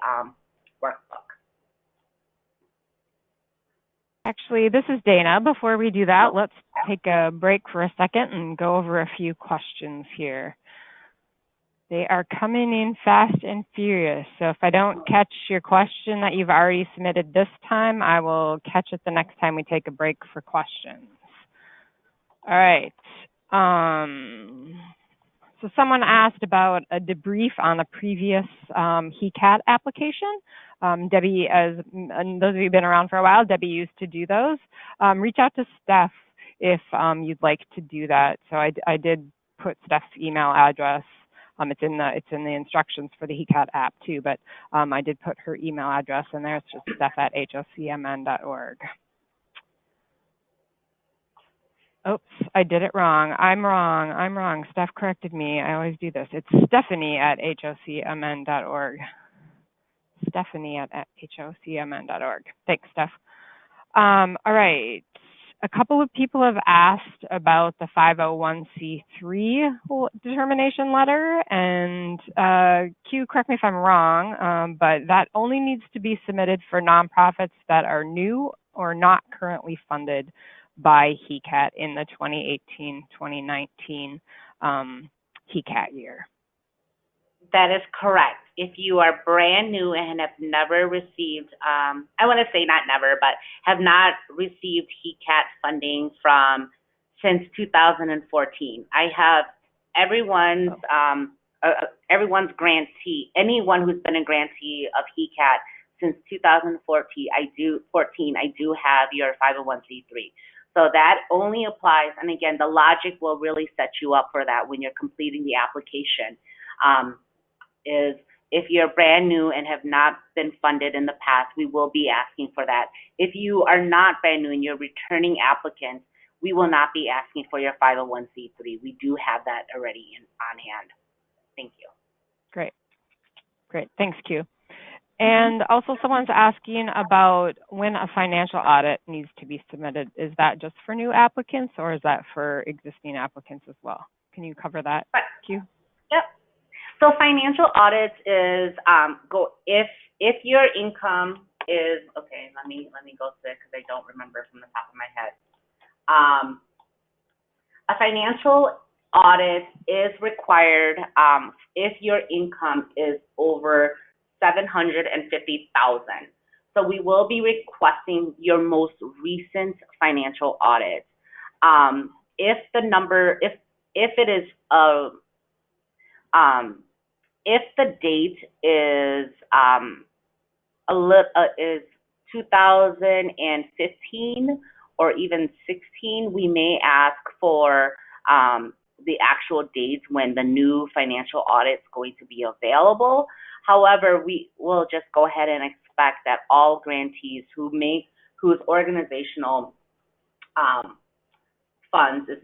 workbook. Actually, this is Dana. Before we do that, let's take a break for a second and go over a few questions here. They are coming in fast and furious. So if I don't catch your question that you've already submitted this time, I will catch it the next time we take a break for questions. All right. So someone asked about a debrief on a previous HECAT application. Debbie, and those of you who've been around for a while, Debbie used to do those. Reach out to Steph if you'd like to do that. So I did put Steph's email address. It's in the instructions for the HECAT app too, but I did put her email address in there. It's just steph@hocmn.org. Oops, I did it wrong. I'm wrong. Steph corrected me. I always do this. It's Stephanie@hocmn.org. Stephanie@hocmn.org. Thanks, Steph. All right. A couple of people have asked about the 501c3 determination letter, and Q, correct me if I'm wrong, but that only needs to be submitted for nonprofits that are new or not currently funded by HECAT in the 2018-2019 HECAT year. That is correct. If you are brand new and have never received, I want to say not never, but have not received HECAT funding since 2014. I have everyone's grantee, anyone who's been a grantee of HECAT since 2014. I do have your 501c3. So that only applies, and again, the logic will really set you up for that when you're completing the application. Is if you're brand new and have not been funded in the past, we will be asking for that. If you are not brand new and you're returning applicants, we will not be asking for your 501c3. We do have that already on hand. Thank you. Great. Thanks, Q. And also someone's asking about when a financial audit needs to be submitted. Is that just for new applicants or is that for existing applicants as well? Can you cover that, Q? Yep. So financial audits is if your income is Let me go through it because I don't remember from the top of my head. A financial audit is required if your income is over $750,000. So we will be requesting your most recent financial audit. If the date is is 2015 or even 16, we may ask for the actual dates when the new financial audit is going to be available. However, we will just go ahead and expect that all grantees whose organizational funds is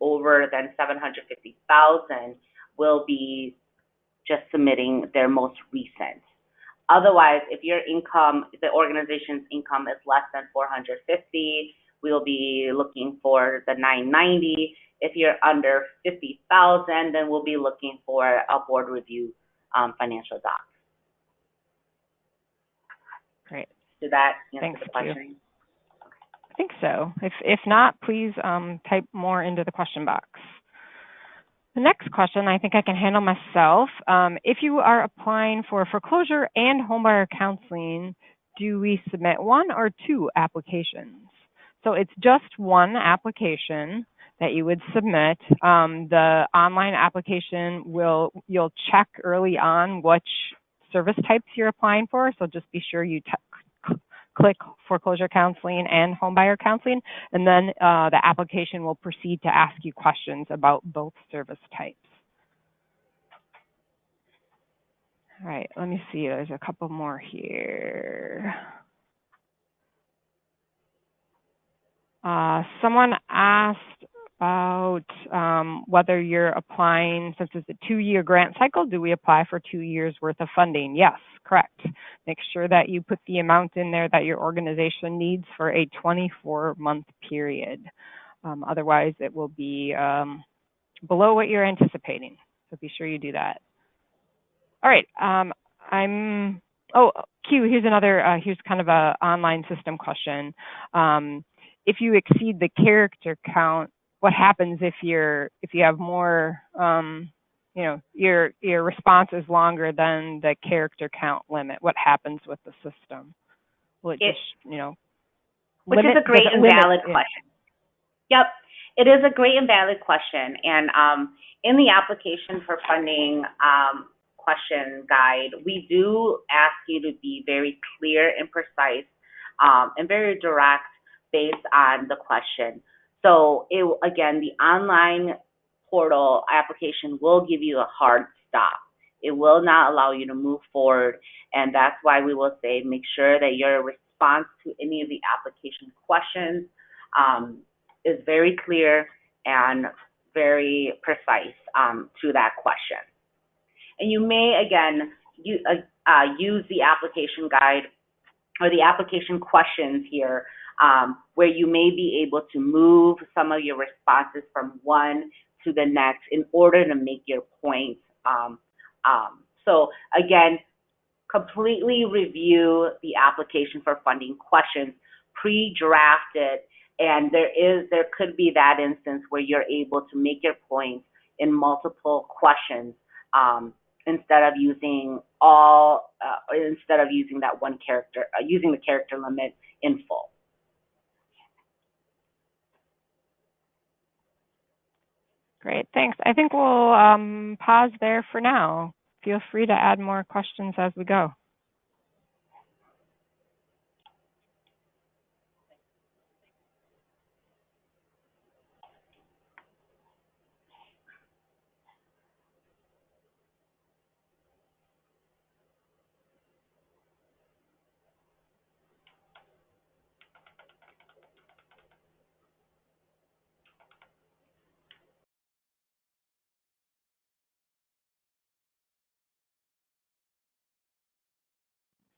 over than 750,000 will be just submitting their most recent. Otherwise, if your income, the organization's income is less than 450, we'll be looking for the 990. If you're under 50,000, then we'll be looking for a board review financial doc. Great. Did that answer Thanks, the question? I think so. If not, please type more into the question box. The next question I think I can handle myself. If you are applying for foreclosure and homebuyer counseling, do we submit one or two applications? So it's just one application that you would submit. The online application you'll check early on which service types you're applying for. So just be sure you click foreclosure counseling and homebuyer counseling, and then the application will proceed to ask you questions about both service types. All right, let me see, there's a couple more here. Someone asked about whether you're applying, since it's a 2-year grant cycle, do we apply for 2 years worth of funding? Yes, correct. Make sure that you put the amount in there that your organization needs for a 24-month period. Otherwise, it will be below what you're anticipating. So be sure you do that. All right. Q, here's kind of an online system question. If you exceed the character count, what happens if you have more your response is longer than the character count limit, what happens with the system? Will it just, which is a great and valid question. Yep, it is a great and valid question. And in the application for funding question guide, we do ask you to be very clear and precise and very direct based on the question. So again, the online portal application will give you a hard stop. It will not allow you to move forward, and that's why we will say make sure that your response to any of the application questions is very clear and very precise to that question. And you may, again, use the application guide or the application questions here where you may be able to move some of your responses from one to the next in order to make your point. So again, completely review the application for funding questions, pre-draft it, and there could be that instance where you're able to make your points in multiple questions instead of using that one character, using the character limit in full. Great, thanks. I think we'll pause there for now. Feel free to add more questions as we go.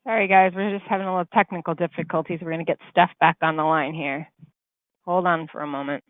Sorry, guys, we're just having a little technical difficulties. We're going to get Steph back on the line here. Hold on for a moment.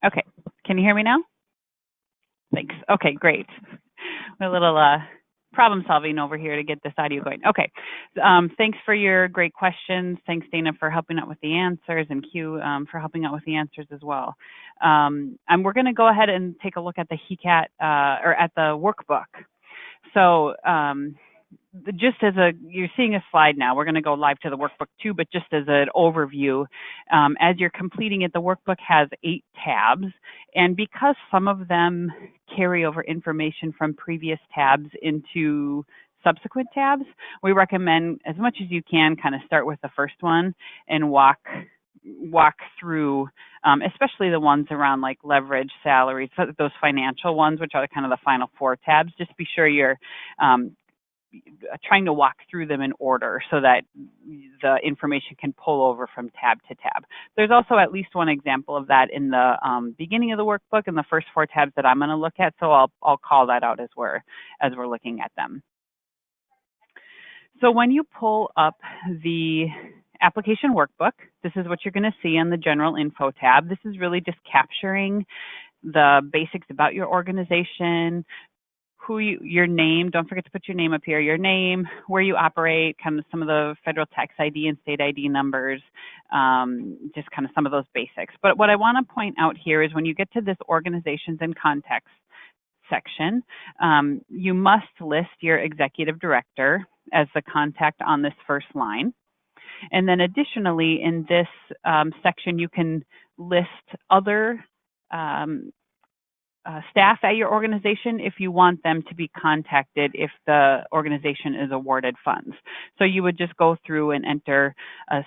Okay, can you hear me now? Thanks. Okay, great. A little problem solving over here to get this audio going. Okay, thanks for your great questions. Thanks, Dana, for helping out with the answers, and Q for helping out with the answers as well. And we're going to go ahead and take a look at the HECAT or at the workbook. So just as you're seeing a slide now, we're going to go live to the workbook too, but just as an overview, as you're completing it, the workbook has 8 tabs, and because some of them carry over information from previous tabs into subsequent tabs, we recommend as much as you can kind of start with the first one and walk through, especially the ones around like leverage, salaries, those financial ones, which are kind of the final 4 tabs. Just be sure you're trying to walk through them in order so that the information can pull over from tab to tab. There's also at least one example of that in the beginning of the workbook in the first 4 tabs that I'm going to look at, so I'll call that out as we're looking at them. So when you pull up the application workbook, this is what you're going to see on the general info tab. This is really just capturing the basics about your organization, your name, don't forget to put your name up here, your name, where you operate, kind of some of the federal tax ID and state ID numbers, just kind of some of those basics. But what I want to point out here is when you get to this organizations and context section, you must list your executive director as the contact on this first line. And then additionally, in this section, you can list other staff at your organization if you want them to be contacted if the organization is awarded funds. So you would just go through and enter a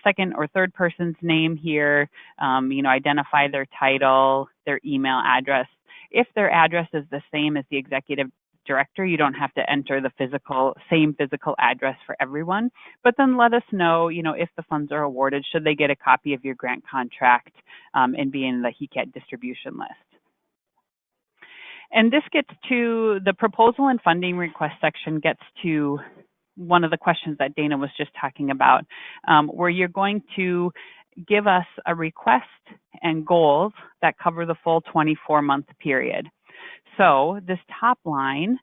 second or third person's name here, identify their title, their email address. If their address is the same as the executive director, you don't have to enter the same physical address for everyone, but then let us know, if the funds are awarded, should they get a copy of your grant contract and be in the HECAT distribution list. And this gets to the proposal and funding request section, gets to one of the questions that Dana was just talking about, where you're going to give us a request and goals that cover the full 24-month period. So this top line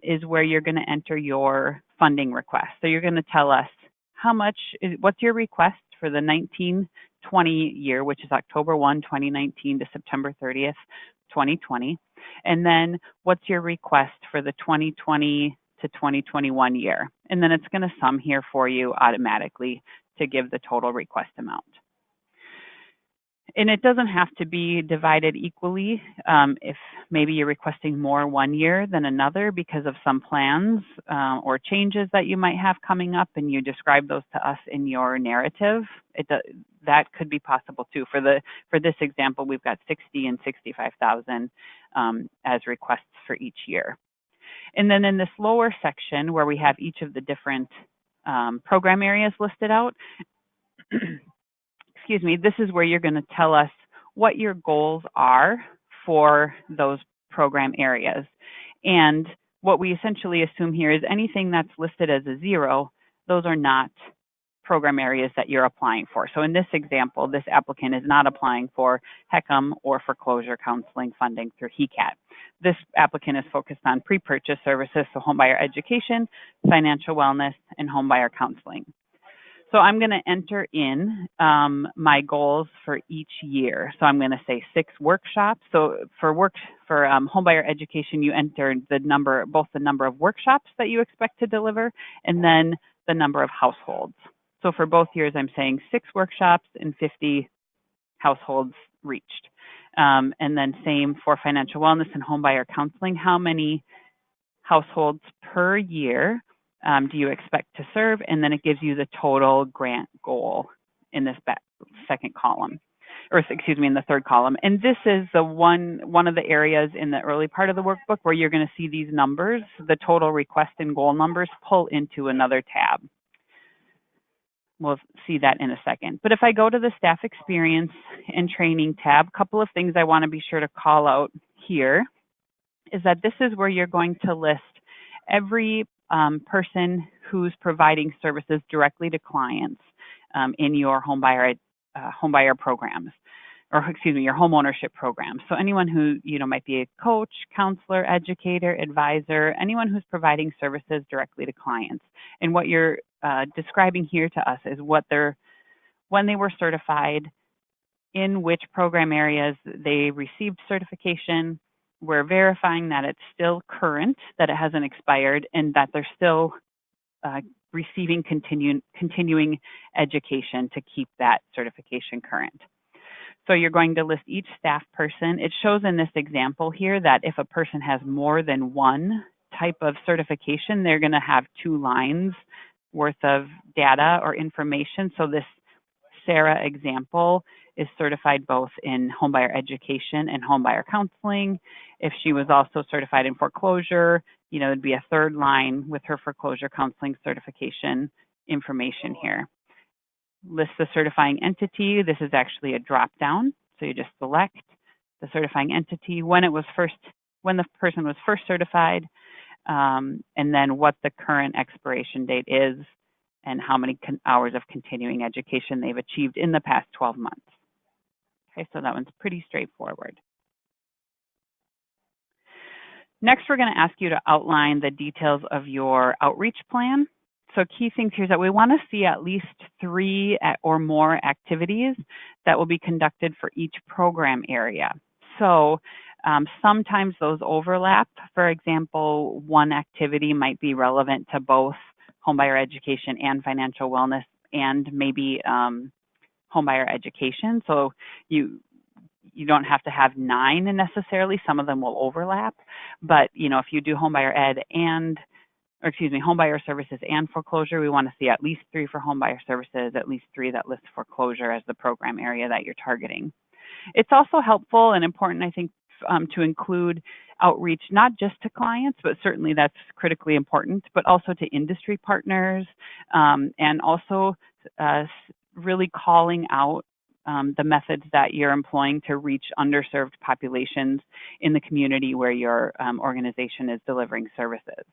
is where you're going to enter your funding request. So you're going to tell us what's your request for the 19-20 year, which is October 1, 2019 to September 30th, 2020. And then what's your request for the 2020 to 2021 year? And then it's going to sum here for you automatically to give the total request amount. And it doesn't have to be divided equally if maybe you're requesting more one year than another because of some plans or changes that you might have coming up, and you describe those to us in your narrative. That could be possible too. For this example, we've got 60 and 65,000 as requests for each year. And then in this lower section where we have each of the different program areas listed out, excuse me, this is where you're going to tell us what your goals are for those program areas. And what we essentially assume here is anything that's listed as a 0, those are not program areas that you're applying for. So in this example, this applicant is not applying for HECM or foreclosure counseling funding through HECAT. This applicant is focused on pre-purchase services, so homebuyer education, financial wellness, and homebuyer counseling. So I'm going to enter in my goals for each year. So I'm going to say 6 workshops. So for homebuyer education, you enter both the number of workshops that you expect to deliver and then the number of households. So for both years, I'm saying 6 workshops and 50 households reached. And then same for financial wellness and homebuyer counseling. How many households per year do you expect to serve? And then it gives you the total grant goal in this second column, or excuse me, in the third column. And this is the one of the areas in the early part of the workbook where you're going to see these numbers, the total request and goal numbers, pull into another tab. We'll see that in a second. But if I go to the staff experience and training tab, a couple of things I want to be sure to call out here is that this is where you're going to list every person who's providing services directly to clients in your homebuyer programs, or excuse me, your homeownership program. So anyone who might be a coach, counselor, educator, advisor, anyone who's providing services directly to clients. And what you're describing here to us is when they were certified, in which program areas they received certification. We're verifying that it's still current, that it hasn't expired, and that they're still receiving continuing education to keep that certification current. So you're going to list each staff person. It shows in this example here that if a person has more than one type of certification, they're going to have 2 lines worth of data or information. So this Sarah example is certified both in homebuyer education and homebuyer counseling. If she was also certified in foreclosure, it'd be a 3rd line with her foreclosure counseling certification information here. List the certifying entity. This is actually a drop down. So you just select the certifying entity, when the person was first certified, and then what the current expiration date is, and how many hours of continuing education they've achieved in the past 12 months. Okay, so that one's pretty straightforward. Next, we're going to ask you to outline the details of your outreach plan. So key things here is that we want to see at least 3 or more activities that will be conducted for each program area. So sometimes those overlap. For example, one activity might be relevant to both homebuyer education and financial wellness, and maybe homebuyer education. So you don't have to have 9 necessarily. Some of them will overlap. But if you do homebuyer services and foreclosure, we want to see at least 3 for homebuyer services, at least 3 that list foreclosure as the program area that you're targeting. It's also helpful and important, I think, to include outreach, not just to clients, but certainly that's critically important, but also to industry partners, and also really calling out the methods that you're employing to reach underserved populations in the community where your organization is delivering services.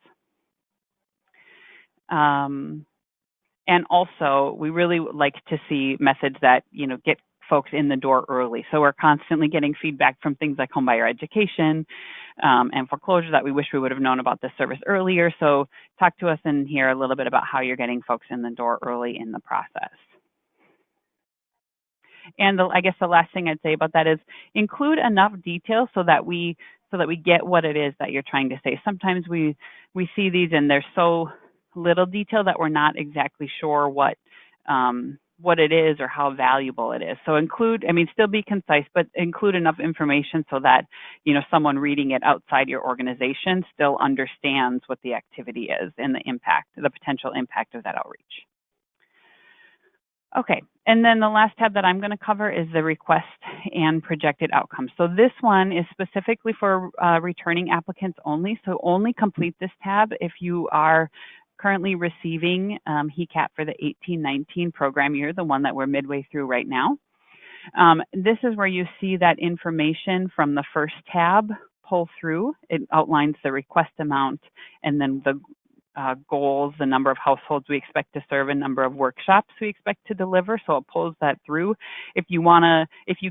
And also, we really like to see methods that, get folks in the door early. So we're constantly getting feedback from things like homebuyer education and foreclosure that we wish we would have known about this service earlier. So talk to us and hear a little bit about how you're getting folks in the door early in the process. And I guess the last thing I'd say about that is include enough detail so that we get what it is that you're trying to say. Sometimes we see these and there's so little detail that we're not exactly sure what it is or how valuable it is. So still be concise, but include enough information so that, someone reading it outside your organization still understands what the activity is and the potential impact of that outreach. Okay, and then the last tab that I'm going to cover is the request and projected outcomes. So this one is specifically for returning applicants only. So only complete this tab if you are currently receiving HECAT for the 18-19 program year, the one that we're midway through right now. This is where you see that information from the first tab pull through. It outlines the request amount and then the goals, the number of households we expect to serve, and number of workshops we expect to deliver. So it pulls that through. If you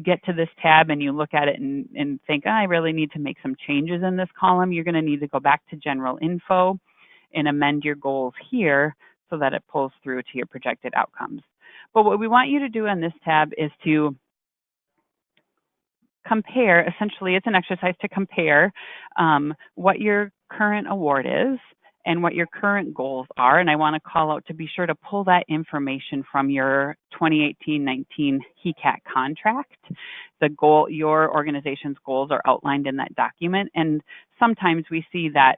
get to this tab and you look at it and think, I really need to make some changes in this column, you're going to need to go back to general info and amend your goals here so that it pulls through to your projected outcomes. But what we want you to do on this tab is to compare. Essentially, it's an exercise to compare what your current award is and what your current goals are. And I want to call out to be sure to pull that information from your 2018-19 HECAT contract. Your organization's goals are outlined in that document. And sometimes we see that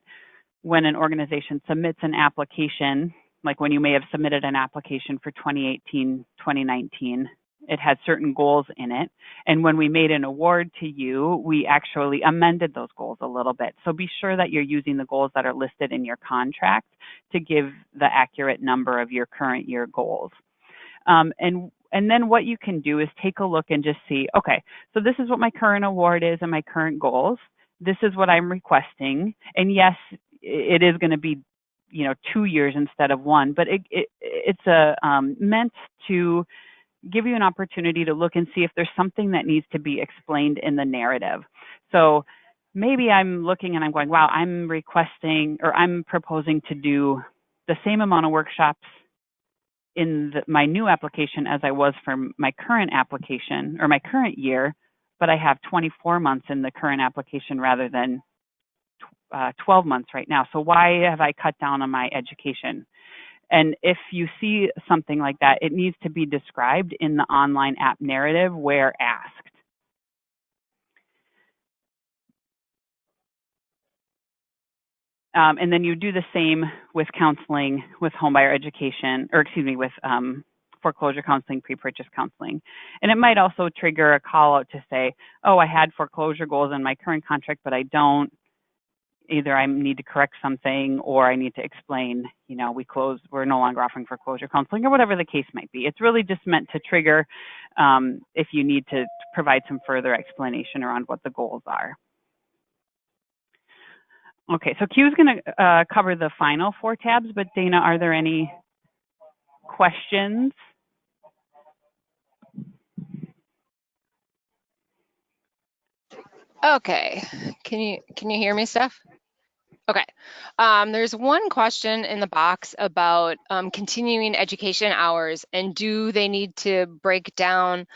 when an organization submits an application, like when you may have submitted an application for 2018-2019, it had certain goals in it. And when we made an award to you, we actually amended those goals a little bit. So be sure that you're using the goals that are listed in your contract to give the accurate number of your current year goals. And then what you can do is take a look and just see, okay, so this is what my current award is and my current goals. This is what I'm requesting. And yes, it is going to be 2 years instead of 1, but it's meant to give you an opportunity to look and see if there's something that needs to be explained in the narrative. So maybe I'm looking and I'm going, wow, I'm proposing to do the same amount of workshops in my new application as I was for my current application or my current year, but I have 24 months in the current application rather than 12 months right now. So why have I cut down on my education? And if you see something like that, it needs to be described in the online app narrative where asked. And then you do the same with counseling, with homebuyer education, with foreclosure counseling, pre-purchase counseling. And it might also trigger a call out to say, oh, I had foreclosure goals in my current contract, but I don't. Either I need to correct something or I need to explain, we're no longer offering foreclosure counseling or whatever the case might be. It's really just meant to trigger if you need to provide some further explanation around what the goals are. Okay, so Q is going to cover the final 4 tabs, but Dana, are there any questions? Okay, can you hear me, Steph? Okay, there's one question in the box about continuing education hours, and do they need to break down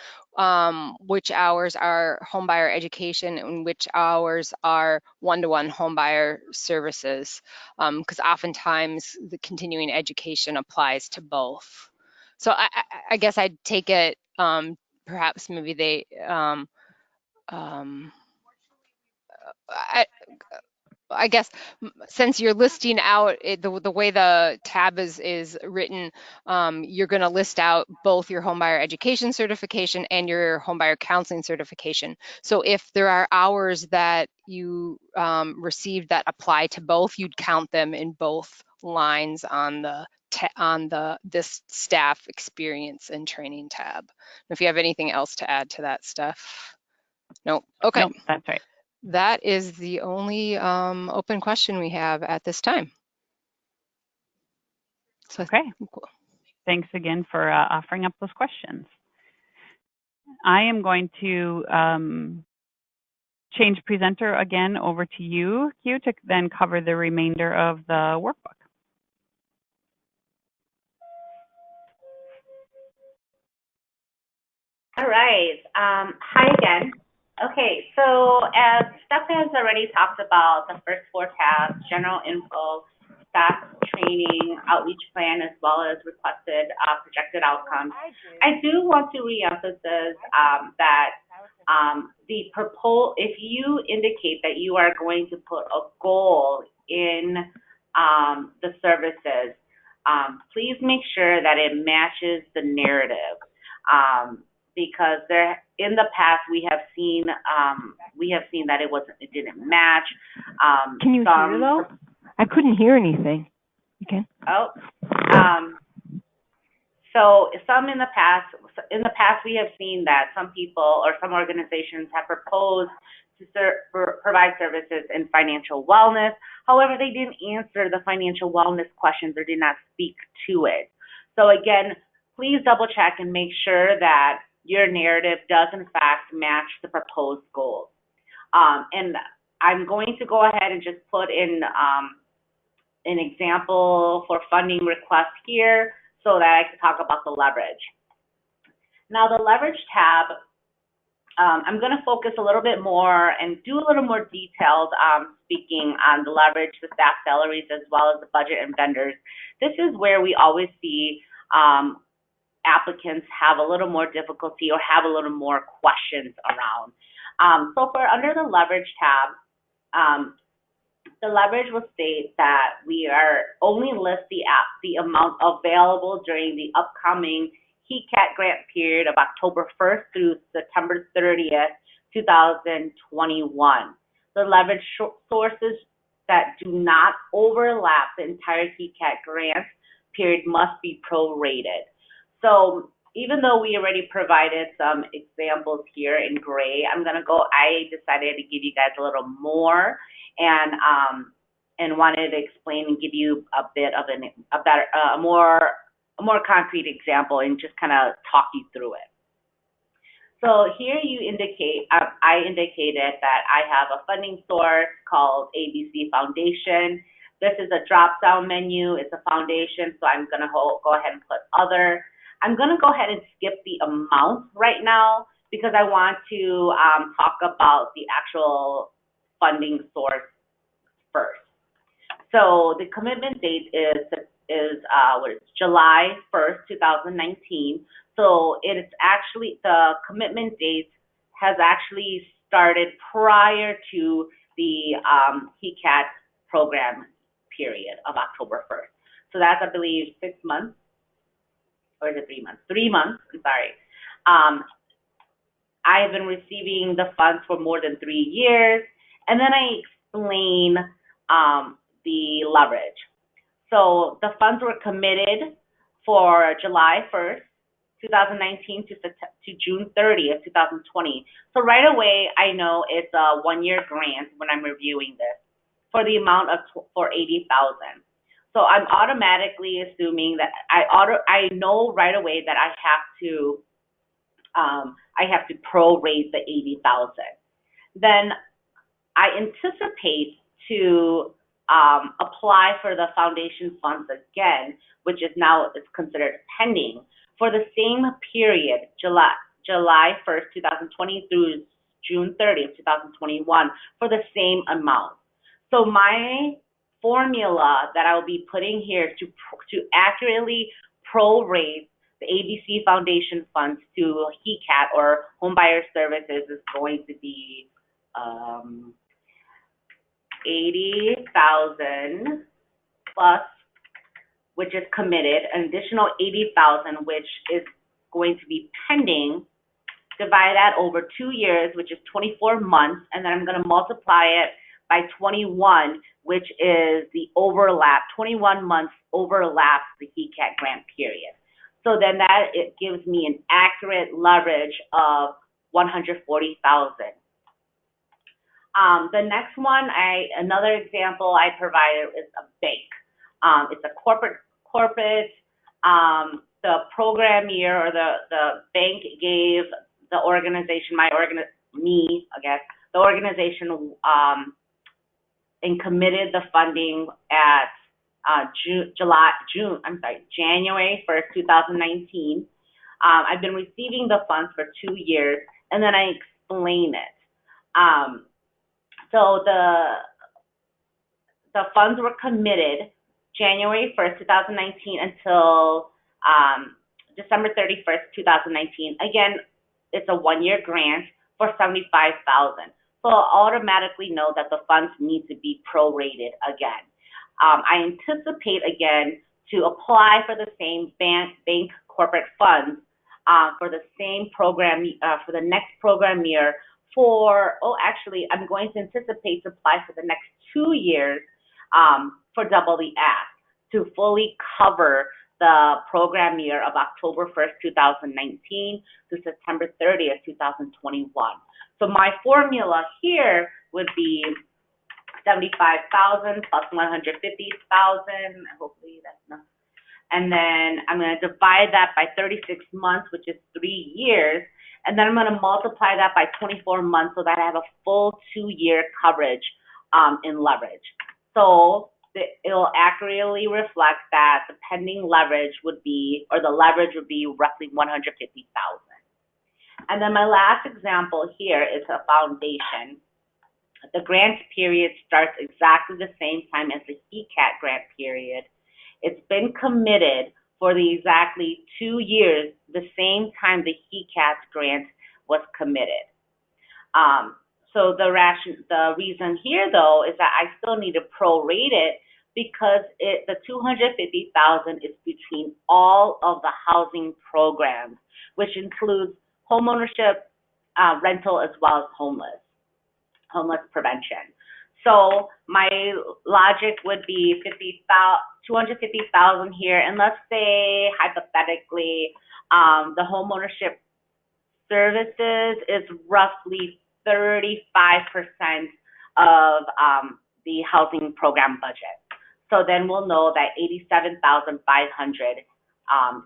which hours are homebuyer education and which hours are one-to-one homebuyer services? Because oftentimes the continuing education applies to both. So I guess I'd take it, perhaps maybe they, I guess since you're listing out the way the tab is written, you're going to list out both your homebuyer education certification and your homebuyer counseling certification. So if there are hours that you received that apply to both, you'd count them in both lines on the this staff experience and training tab. If you have anything else to add to that, Steph? No. Okay. Nope, that's right. That is the only open question we have at this time. So, okay. Cool. Thanks again for offering up those questions. I am going to change presenter again over to you, Hugh, to then cover the remainder of the workbook. All right. Hi again. Okay, so as Stephanie has already talked about the first 4 tabs, general info, staff training, outreach plan, as well as requested projected outcomes, I do want to reemphasize that if you indicate that you are going to put a goal in the services, please make sure that it matches the narrative. Because in the past we have seen that it didn't match. Can you hear though? I couldn't hear anything. You can? Oh. So some in the past we have seen that some people or some organizations have proposed to provide services in financial wellness. However, they didn't answer the financial wellness questions or did not speak to it. So again, please double check and make sure that your narrative does in fact match the proposed goals. And I'm going to go ahead and just put in an example for funding requests here so that I can talk about the leverage. Now the leverage tab, I'm going to focus a little bit more and do a little more detailed speaking on the leverage, the staff salaries, as well as the budget and vendors. This is where we always see applicants have a little more difficulty or have a little more questions around. So for under the leverage tab, the leverage will state that we are only list the amount available during the upcoming HECAT grant period of October 1st through September 30th, 2021. The leverage sources that do not overlap the entire HECAT grant period must be prorated. So even though we already provided some examples here in gray, I decided to give you guys a little more and wanted to explain and give you a bit of a more concrete example and just kind of talk you through it. So here I indicated that I have a funding source called ABC Foundation. This is a drop-down menu. It's a foundation, so I'm going to go ahead and put other. I'm going to go ahead and skip the amount right now because I want to talk about the actual funding source first. So the commitment date is July 1st, 2019. So it's actually, the commitment date has actually started prior to the HECAT program period of October 1st. So that's, I believe, 6 months, or is it 3 months? 3 months, I'm sorry. I've been receiving the funds for more than 3 years, and then I explain the leverage. So the funds were committed for July 1st, 2019 to June 30th, 2020. So right away, I know it's a 1-year grant when I'm reviewing this for the amount of for $80,000. So I'm automatically assuming that I know right away that I have to prorate the $80,000. Then I anticipate to apply for the foundation funds again, which is now it's considered pending, for the same period, July 1st, 2020 through June 30th, 2021, for the same amount. So my formula that I will be putting here to accurately prorate the ABC Foundation funds to HECAT or Home Buyer Services is going to be 80,000 plus, which is committed, an additional 80,000, which is going to be pending. Divide that over 2 years, which is 24 months, and then I'm going to multiply it by 21, which is the overlap, 21 months overlaps the HECAT grant period. So then it gives me an accurate leverage of 140,000. The next one, another example I provided is a bank. It's a corporate. The program year or the bank gave the organization, the organization, and committed the funding at January 1st, 2019. I've been receiving the funds for 2 years, and then I explain it. So the funds were committed January 1st, 2019 until December 31st, 2019. Again, it's a 1-year grant for $75,000. So I'll automatically know that the funds need to be prorated again. I anticipate again to apply for the same bank corporate funds for the same program for the next program year I'm going to anticipate to apply for the next 2 years for double the ask to fully cover the program year of October 1st, 2019 to September 30th, 2021. So my formula here would be 75,000 plus 150,000. Hopefully that's enough. And then I'm going to divide that by 36 months, which is 3 years. And then I'm going to multiply that by 24 months so that I have a full 2-year coverage in leverage. So it'll accurately reflect that the pending leverage would be, or the leverage would be roughly 150,000. And then my last example here is a foundation. The grant period starts exactly the same time as the HECAT grant period. It's been committed for the exactly 2 years, the same time the HECAT grant was committed. So the reason here, though, is that I still need to prorate it because the $250,000 is between all of the housing programs, which includes homeownership, rental, as well as homeless prevention. So my logic would be $250,000 here, and let's say hypothetically the homeownership services is roughly 35% of the housing program budget. So then we'll know that $87,500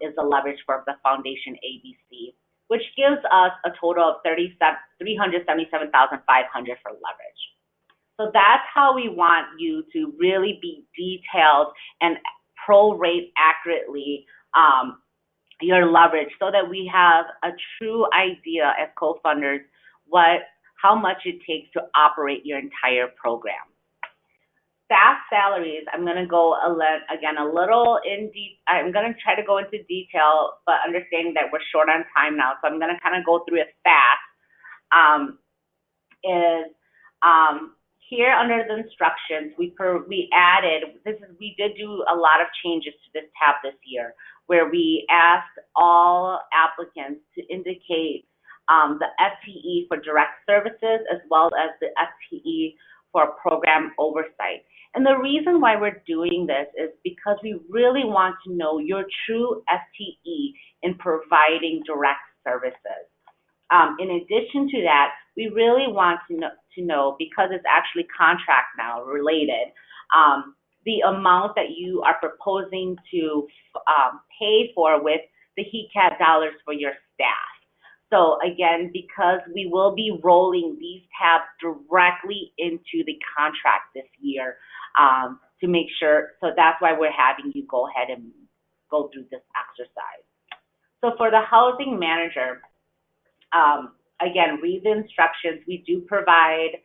is the leverage for the foundation ABC, which gives us a total of $377,500 for leverage. So that's how we want you to really be detailed and prorate accurately your leverage so that we have a true idea as co-funders how much it takes to operate your entire program. Staff salaries, I'm going to go again a little I'm going to try to go into detail, but understanding that we're short on time now, so I'm going to kind of go through it fast. Here under the instructions, we did do a lot of changes to this tab this year, where we asked all applicants to indicate the FTE for direct services as well as the FTE for program oversight. And the reason why we're doing this is because we really want to know your true FTE in providing direct services. In addition to that, we really want to know, because it's actually contract now related, the amount that you are proposing to pay for with the HECAT dollars for your staff. So again, because we will be rolling these tabs directly into the contract this year to make sure, so that's why we're having you go ahead and go through this exercise. So for the housing manager, again, read the instructions. We do provide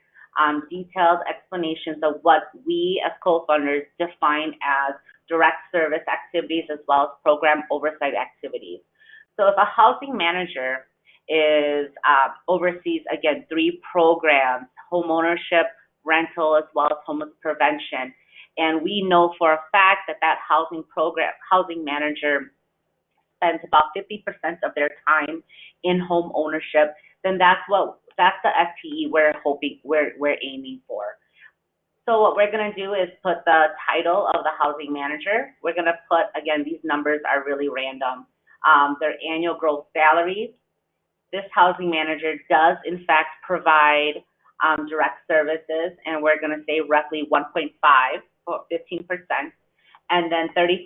detailed explanations of what we as co-funders define as direct service activities as well as program oversight activities. So if a housing manager oversees, again, 3 programs, homeownership, rental, as well as homeless prevention, and we know for a fact that housing manager spends about 50% of their time in home ownership, then that's the FTE we're aiming for. So what we're going to do is put the title of the housing manager. We're going to put, again, these numbers are really random. Their annual gross salaries. This housing manager does, in fact, provide direct services, and we're going to say roughly 1.5 or 15%, and then 35%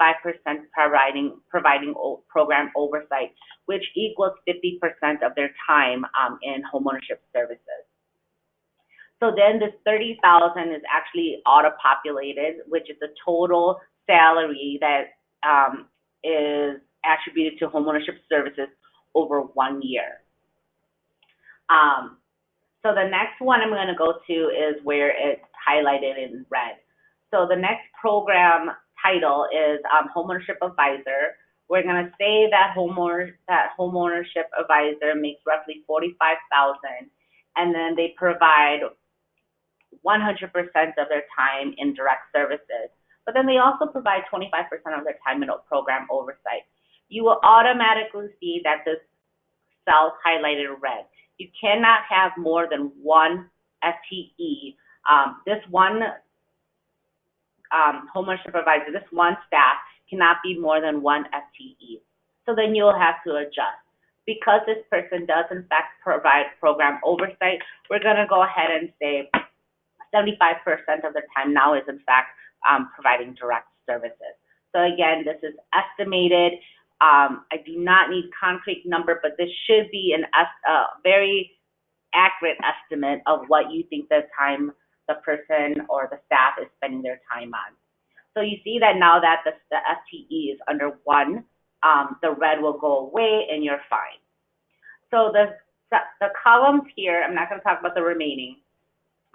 providing program oversight, which equals 50% of their time in homeownership services. So then this 30,000 is actually auto-populated, which is the total salary that is attributed to homeownership services over 1 year. So the next one I'm going to go to is where it's highlighted in red. So the next program title is homeownership advisor. We're going to say that homeownership advisor makes roughly $45,000, and then they provide 100% of their time in direct services. But then they also provide 25% of their time in program oversight. You will automatically see that this cell highlighted red. You cannot have more than one FTE. This one homeownership advisor, this one staff cannot be more than one FTE. So then you'll have to adjust. Because this person does in fact provide program oversight, we're going to go ahead and say 75% of the time now is in fact providing direct services. So again, this is estimated. I do not need concrete number, but this should be a very accurate estimate of what you think the time the person or the staff is spending their time on. So you see that now that the FTE is under 1, the red will go away and you're fine. So the columns here, I'm not going to talk about the remaining,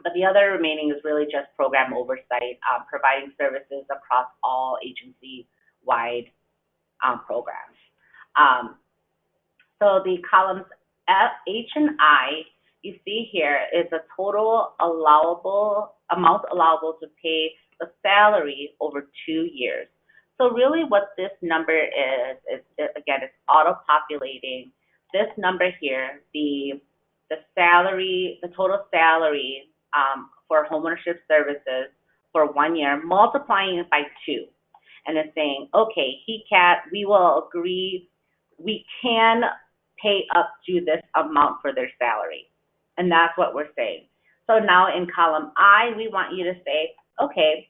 but the other remaining is really just program oversight, providing services across all agency-wide programs. So the columns F, H, and I, you see here is the total amount allowable to pay the salary over 2 years. So really what this number is again, it's auto-populating. This number here, the salary, the total salary for homeownership services for 1 year, multiplying it by 2. And it's saying, okay, HECAT, we will agree, we can pay up to this amount for their salary. And that's what we're saying. So now in column I, we want you to say, okay,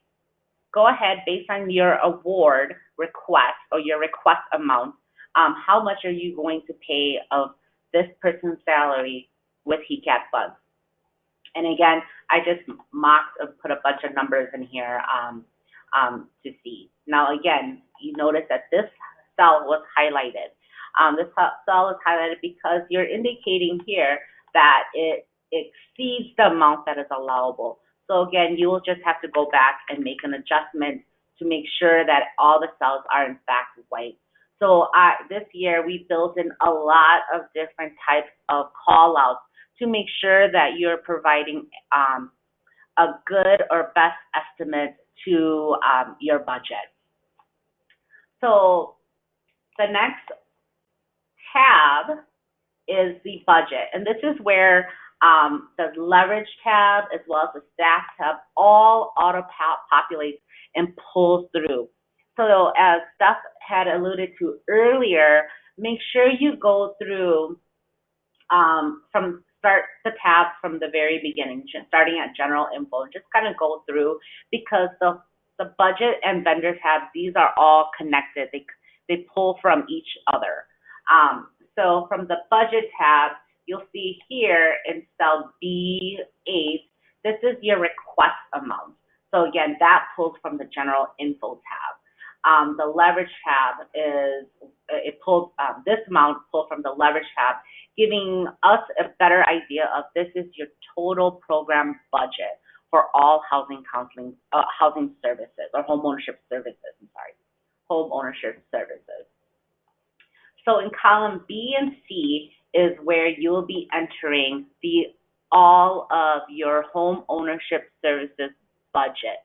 go ahead based on your award request or your request amount, how much are you going to pay of this person's salary with HECAT funds? And again, I just mocked and put a bunch of numbers in here to see. Now again, you notice that this cell was highlighted. This cell is highlighted because you're indicating here that it exceeds the amount that is allowable. So again, you will just have to go back and make an adjustment to make sure that all the cells are in fact white. So this year we built in a lot of different types of call outs to make sure that you're providing a good or best estimate to your budget. So the next tab is the budget, and this is where the leverage tab as well as the staff tab all auto-populates and pulls through. So as Steph had alluded to earlier, make sure you go through start the tab from the very beginning, starting at general info, and just kind of go through, because the budget and vendor tabs, these are all connected. They pull from each other. So from the budget tab, you'll see here in cell B8, this is your request amount. So again, that pulls from the general info tab. The leverage tab this amount pulled from the leverage tab, giving us a better idea of this is your total program budget for all housing counseling, housing services, or homeownership services, homeownership services. So in column B and C is where you will be entering all of your home ownership services budget.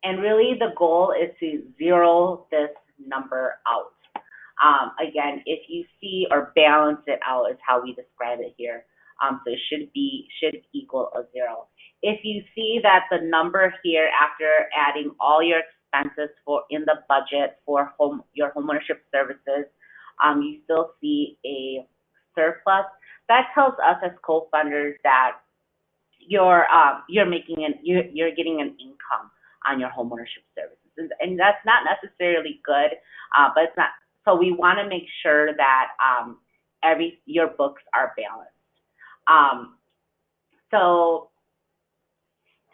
And really the goal is to zero this number out. Again, if you see or balance it out is how we describe it here. So it should equal a 0. If you see that the number here after adding all your expenses in the budget for your homeownership services, you still see a surplus, that tells us as co-funders that you're getting an income on your homeownership services, and that's not necessarily good, but it's not. So we want to make sure that your books are balanced. So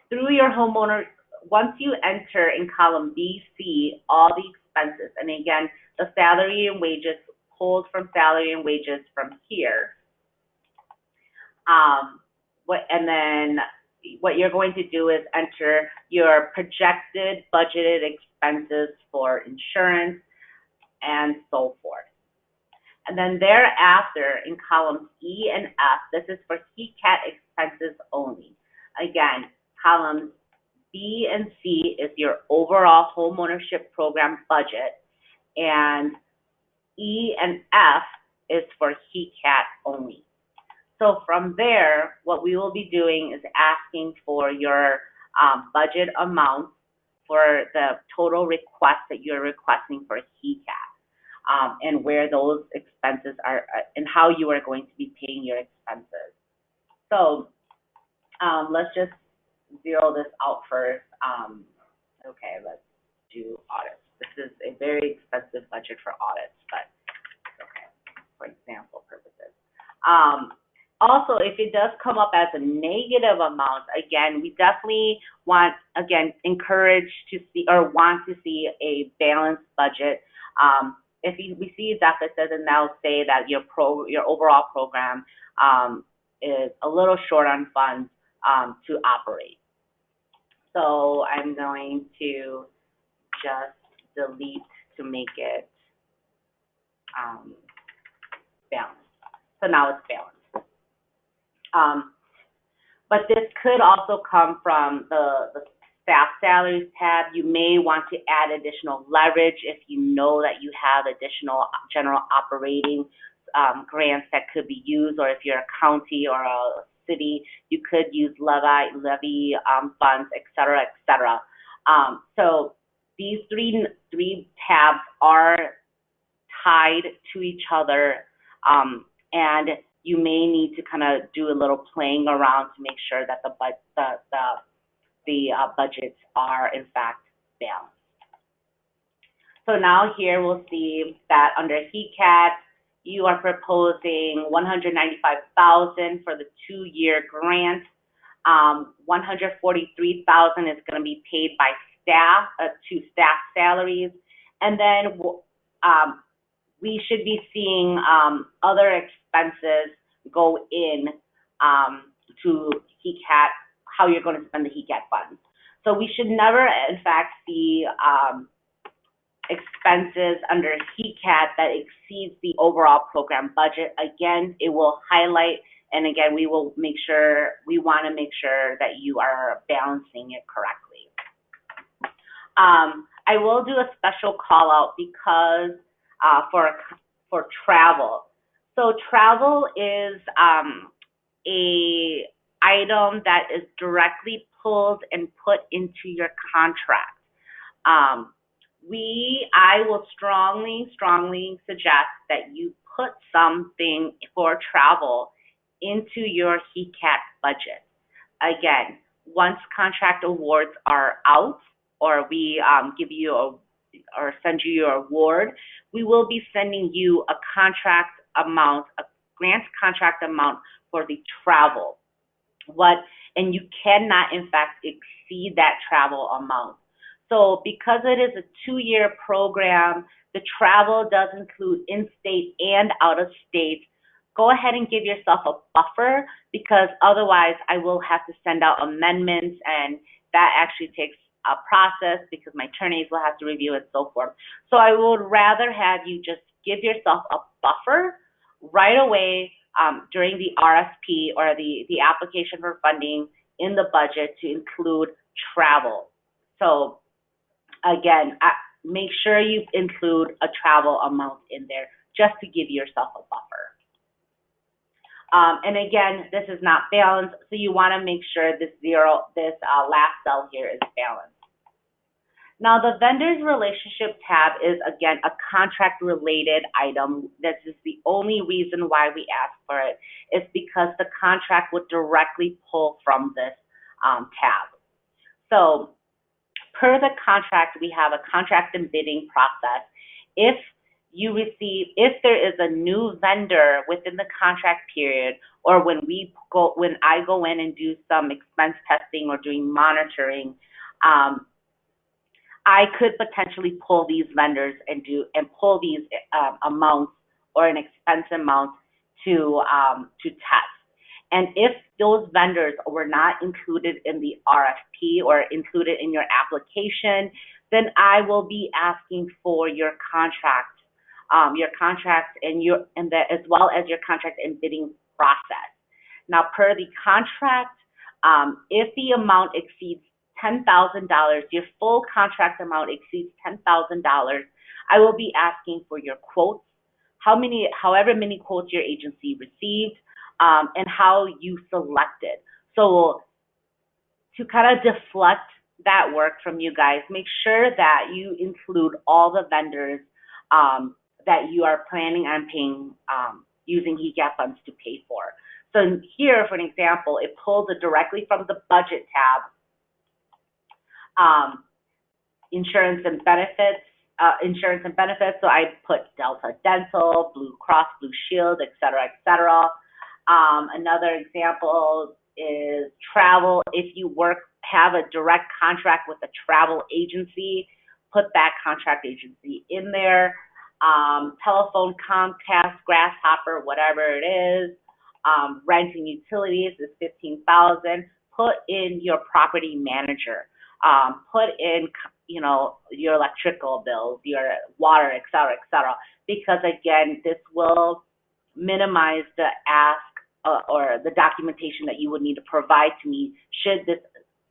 through your homeowner, once you enter in column BC all the expenses, and again, the salary and wages, pulled from salary and wages from here, and then what you're going to do is enter your projected budgeted expenses for insurance and so forth. And then thereafter, in columns E and F, this is for HECAT expenses only. Again, columns B and C is your overall homeownership program budget, and E and F is for HECAT only. So from there, what we will be doing is asking for your budget amount for the total request that you're requesting for HECAT, and where those expenses are, and how you are going to be paying your expenses. So let's just zero this out first. Okay, let's do audits. This is a very expensive budget for audits, but okay, for example purposes. Also, if it does come up as a negative amount, again, we definitely want, encourage to see or want to see a balanced budget. If we see a deficit, then that'll say that your overall program is a little short on funds to operate. So I'm going to just delete to make it balanced. So now it's balanced. But this could also come from the staff salaries tab. You may want to add additional leverage if you know that you have additional general operating grants that could be used, or if you're a county or a city, you could use levy funds, et cetera, et cetera. So these three tabs are tied to each other, and you may need to kind of do a little playing around to make sure that the budgets are in fact balanced. So now here we'll see that under HECAT, you are proposing $195,000 for the 2-year grant. $143,000 is going to be paid by staff to staff salaries, and then we should be seeing other expenses go in to HECAT, how you're going to spend the HECAT funds. So we should never, in fact, see expenses under HECAT that exceeds the overall program budget. Again, it will highlight, and again, we want to make sure that you are balancing it correctly. I will do a special call out because for travel. So travel is a item that is directly pulled and put into your contract. I will strongly suggest that you put something for travel into your HECAT budget. Again, once contract awards are out, or we give you or send you your award, we will be sending you a contract amount, a grant contract amount for the travel. And you cannot, in fact, exceed that travel amount. So because it is a 2-year program, the travel does include in-state and out-of-state. Go ahead and give yourself a buffer, because otherwise I will have to send out amendments, and that actually takes a process because my attorneys will have to review and so forth. So I would rather have you just give yourself a buffer right away during the RFP or the application for funding in the budget to include travel. So again, make sure you include a travel amount in there just to give yourself a buffer. And again, this is not balanced, so you want to make sure this last cell here is balanced. Now, the vendor's relationship tab is, again, a contract-related item. This is the only reason why we ask for it, is because the contract would directly pull from this tab. So, per the contract, we have a contract and bidding process. If there is a new vendor within the contract period, or when I go in and do some expense testing or doing monitoring, I could potentially pull these vendors and pull these amounts or an expense amount to test. And if those vendors were not included in the RFP or included in your application, then I will be asking for your contract as well as your contract and bidding process. Now, per the contract, if the amount exceeds $10,000, your full contract amount exceeds $10,000, I will be asking for your quotes, however many quotes your agency received, and how you selected. So to kind of deflect that work from you guys, make sure that you include all the vendors that you are planning on paying using HECAT funds to pay for. So here, for an example, it pulls it directly from the budget tab. Insurance and benefits. So I put Delta Dental, Blue Cross Blue Shield, et cetera, et cetera. Another example is travel. If you have a direct contract with a travel agency, put that contract agency in there. Telephone, Comcast, Grasshopper, whatever it is. Rent and utilities is $15,000. Put in your property manager. Put in, your electrical bills, your water, et cetera, because again, this will minimize the ask or the documentation that you would need to provide to me should this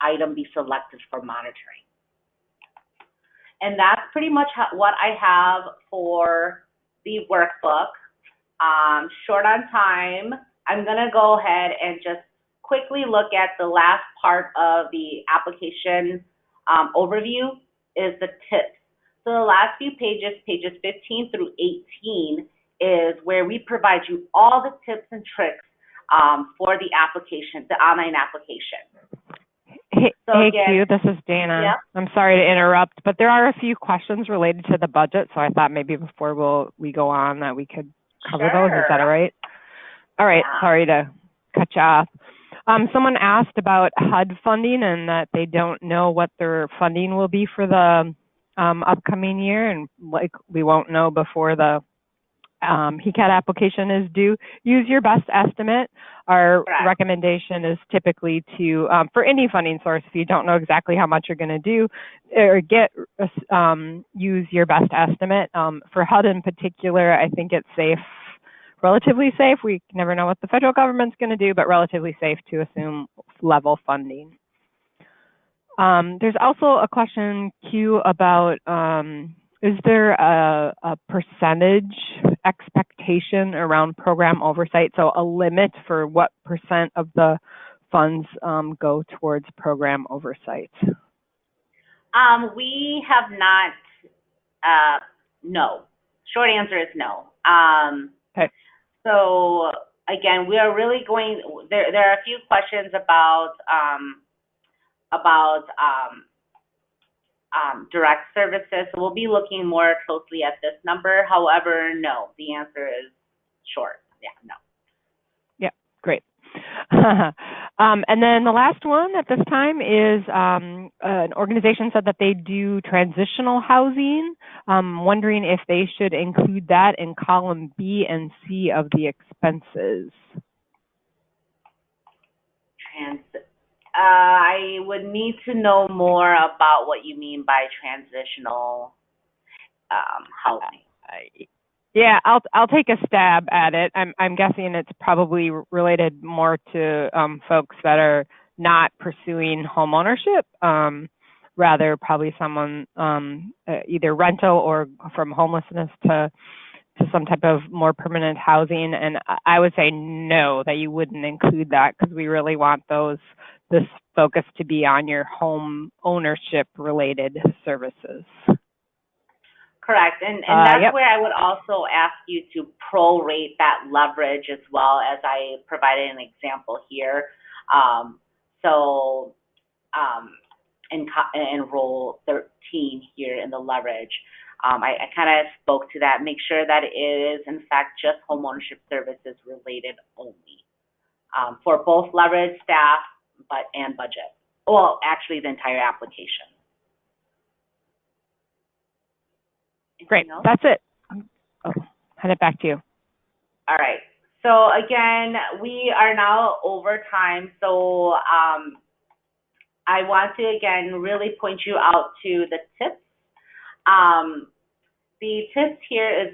item be selected for monitoring. And that's pretty much what I have for the workbook. Short on time, I'm gonna go ahead and just quickly look at the last part of the application overview is the tips. So the last few pages 15 through 18, is where we provide you all the tips and tricks for the application, the online application. Hey, Q, this is Dana. Yeah. I'm sorry to interrupt, but there are a few questions related to the budget, so I thought maybe before we go on that we could cover those. Is that all right? All right, yeah. Sorry to cut you off. Someone asked about HUD funding and that they don't know what their funding will be for the upcoming year, and like we won't know before the HECAT application is due. Use your best estimate. Our recommendation is typically to, for any funding source, if you don't know exactly how much you're going to do or use your best estimate. For HUD in particular, I think it's relatively safe. We never know what the federal government's going to do, but relatively safe to assume level funding. There's also a question, Q, about is there a percentage expectation around program oversight? So a limit for what % of the funds go towards program oversight? We have not, no. Short answer is no. Okay. So again, we are really going, there are a few questions about direct services. So we'll be looking more closely at this number. However, no, the answer is short. Yeah, no. Yeah, great. And then the last one at this time is an organization said that they do transitional housing. Wondering if they should include that in column B and C of the expenses. I would need to know more about what you mean by transitional housing. Yeah, I'll take a stab at it. I'm guessing it's probably related more to folks that are not pursuing home ownership, rather probably someone either rental or from homelessness to to some type of more permanent housing. And I would say no, that you wouldn't include that, because we really want this focus to be on your home ownership related services. Correct, and that's Yep. where I would also ask you to prorate that leverage as well, as I provided an example here. So in role 13 here in the leverage, I kind of spoke to that. Make sure that it is, in fact, just homeownership services related only for both leverage, staff, and budget. Well, actually, the entire application. Great. That's it. Oh, hand it back to you. All right. So again, we are now over time. So I want to again really point you out to the tips. The tips here is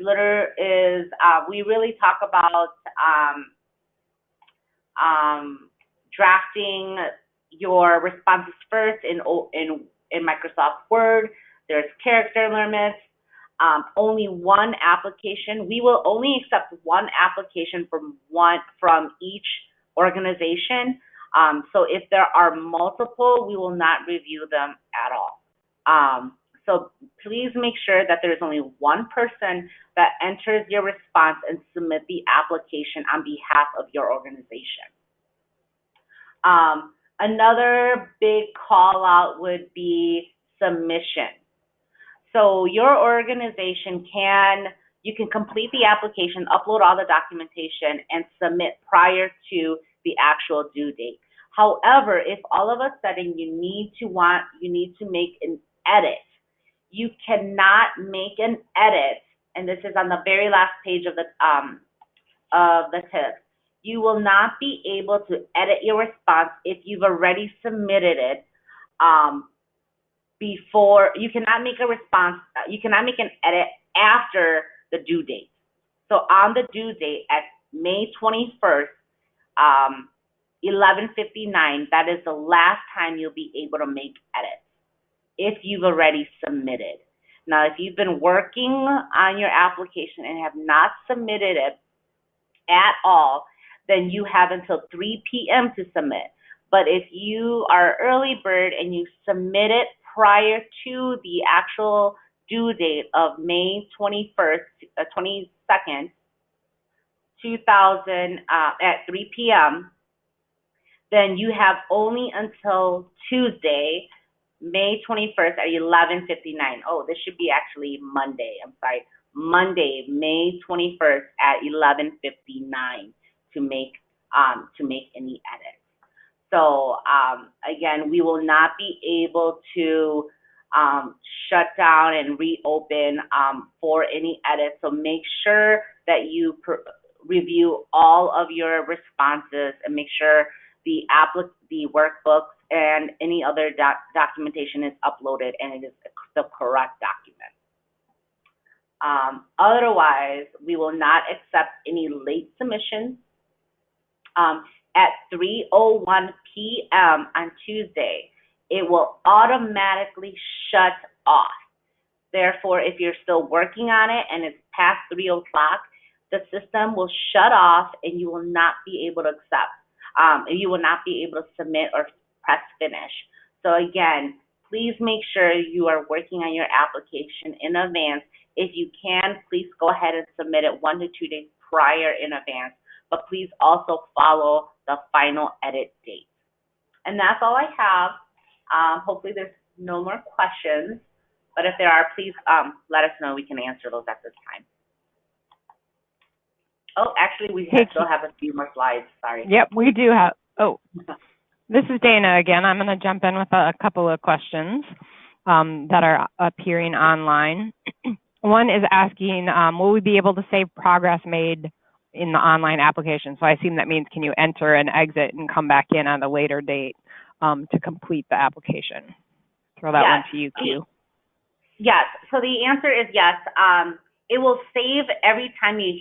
we really talk about drafting your responses first in Microsoft Word. There's character limits. Only one application. We will only accept one application from each organization. So if there are multiple, we will not review them at all. So please make sure that there's only one person that enters your response and submit the application on behalf of your organization. Another big call out would be submission. So your organization you can complete the application, upload all the documentation, and submit prior to the actual due date. However, if all of a sudden you need to make an edit, you cannot make an edit, and this is on the very last page of the tip. You will not be able to edit your response if you've already submitted it. Before, you cannot make a response, you cannot make an edit after the due date. So on the due date at May 21st, 11:59, that is the last time you'll be able to make edits if you've already submitted. Now, if you've been working on your application and have not submitted it at all, then you have until 3 p.m. to submit. But if you are early bird and you submit it prior to the actual due date of May 22nd, 2000 at 3 p.m., then you have only until Tuesday, May 21st at 11:59. Oh, this should be actually Monday. I'm sorry. Monday, May 21st at 11:59 to make any edits. So again, we will not be able to shut down and reopen for any edits. So make sure that you review all of your responses and make sure the workbooks and any other documentation is uploaded and it is the correct document. Otherwise, we will not accept any late submissions. At 3:01 p.m. on Tuesday, it will automatically shut off. Therefore, if you're still working on it and it's past 3 o'clock, the system will shut off and you will not be able to accept. You will not be able to submit or press finish. So again, please make sure you are working on your application in advance. If you can, please go ahead and submit it 1 to 2 days prior in advance. But please also follow the final edit date. And that's all I have. Hopefully there's no more questions. But if there are, please let us know. We can answer those at this time. Oh, actually, we still have a few more slides. Sorry. Yep, we do have. Oh, this is Dana again. I'm going to jump in with a couple of questions that are appearing online. One is asking, will we be able to save progress made in the online application? So I assume that means, can you enter and exit and come back in on a later date to complete the application? Throw that one to you, Q. Yes. So the answer is yes. It will save every time you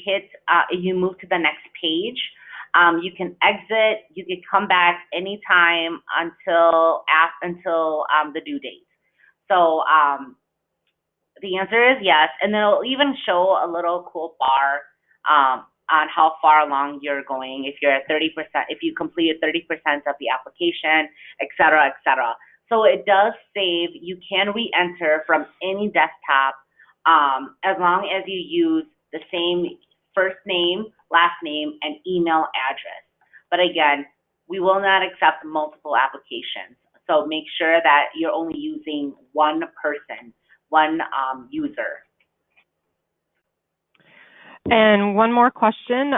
you move to the next page. You can exit. You can come back anytime until the due date. So The answer is yes, and then it'll even show a little cool bar on how far along you're going, if you're at 30%, if you completed 30% of the application, et cetera, et cetera. So it does save, you can re-enter from any desktop as long as you use the same first name, last name, and email address. But again, we will not accept multiple applications. So make sure that you're only using one person, one user. And one more question,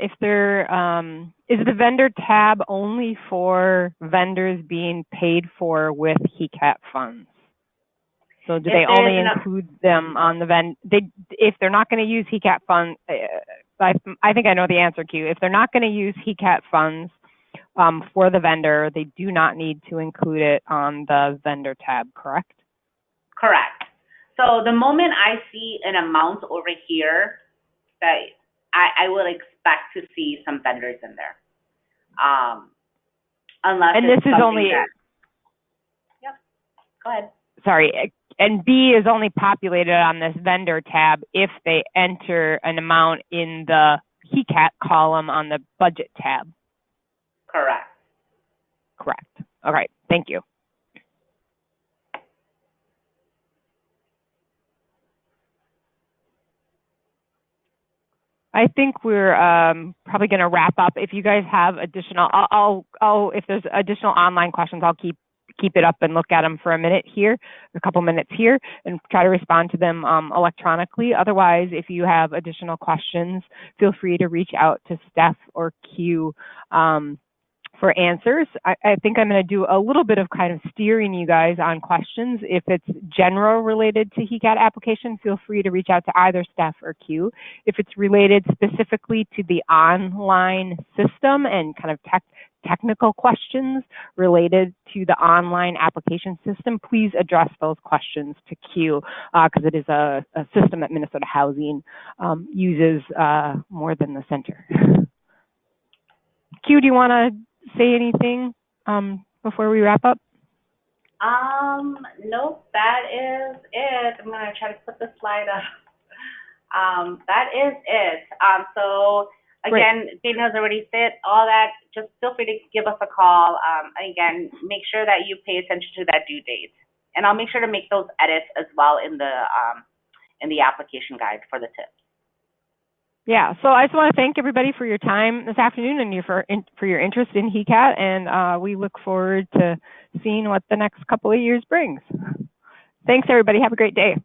if there is the vendor tab only for vendors being paid for with HECAT funds? So do they only include them on the if they're not going to use HECAT funds, I think I know the answer, Q. If they're not going to use HECAT funds for the vendor, they do not need to include it on the vendor tab, correct? Correct. So the moment I see an amount over here, that I would expect to see some vendors in there. Unless and this is only yep, go ahead. Sorry, and B is only populated on this vendor tab if they enter an amount in the HECAT column on the budget tab. Correct. Correct. All right, thank you. I think we're probably going to wrap up. If you guys have additional, if there's additional online questions, I'll keep it up and look at them for a minute here, a couple minutes here, and try to respond to them electronically. Otherwise, if you have additional questions, feel free to reach out to Steph or Q for answers. I think I'm going to do a little bit of kind of steering you guys on questions. If it's general related to HECAT application, feel free to reach out to either Steph or Q. If it's related specifically to the online system and kind of technical questions related to the online application system, please address those questions to Q because it is a system that Minnesota Housing uses more than the center. Q, do you want to say anything before we wrap up? Nope, that is it. I'm gonna try to put the slide up. That is it. So again, Dana's already said all that. Just feel free to give us a call. Again, make sure that you pay attention to that due date, and I'll make sure to make those edits as well in the application guide for the tips. Yeah, so I just want to thank everybody for your time this afternoon and for your interest in HECAT, and we look forward to seeing what the next couple of years brings. Thanks, everybody. Have a great day.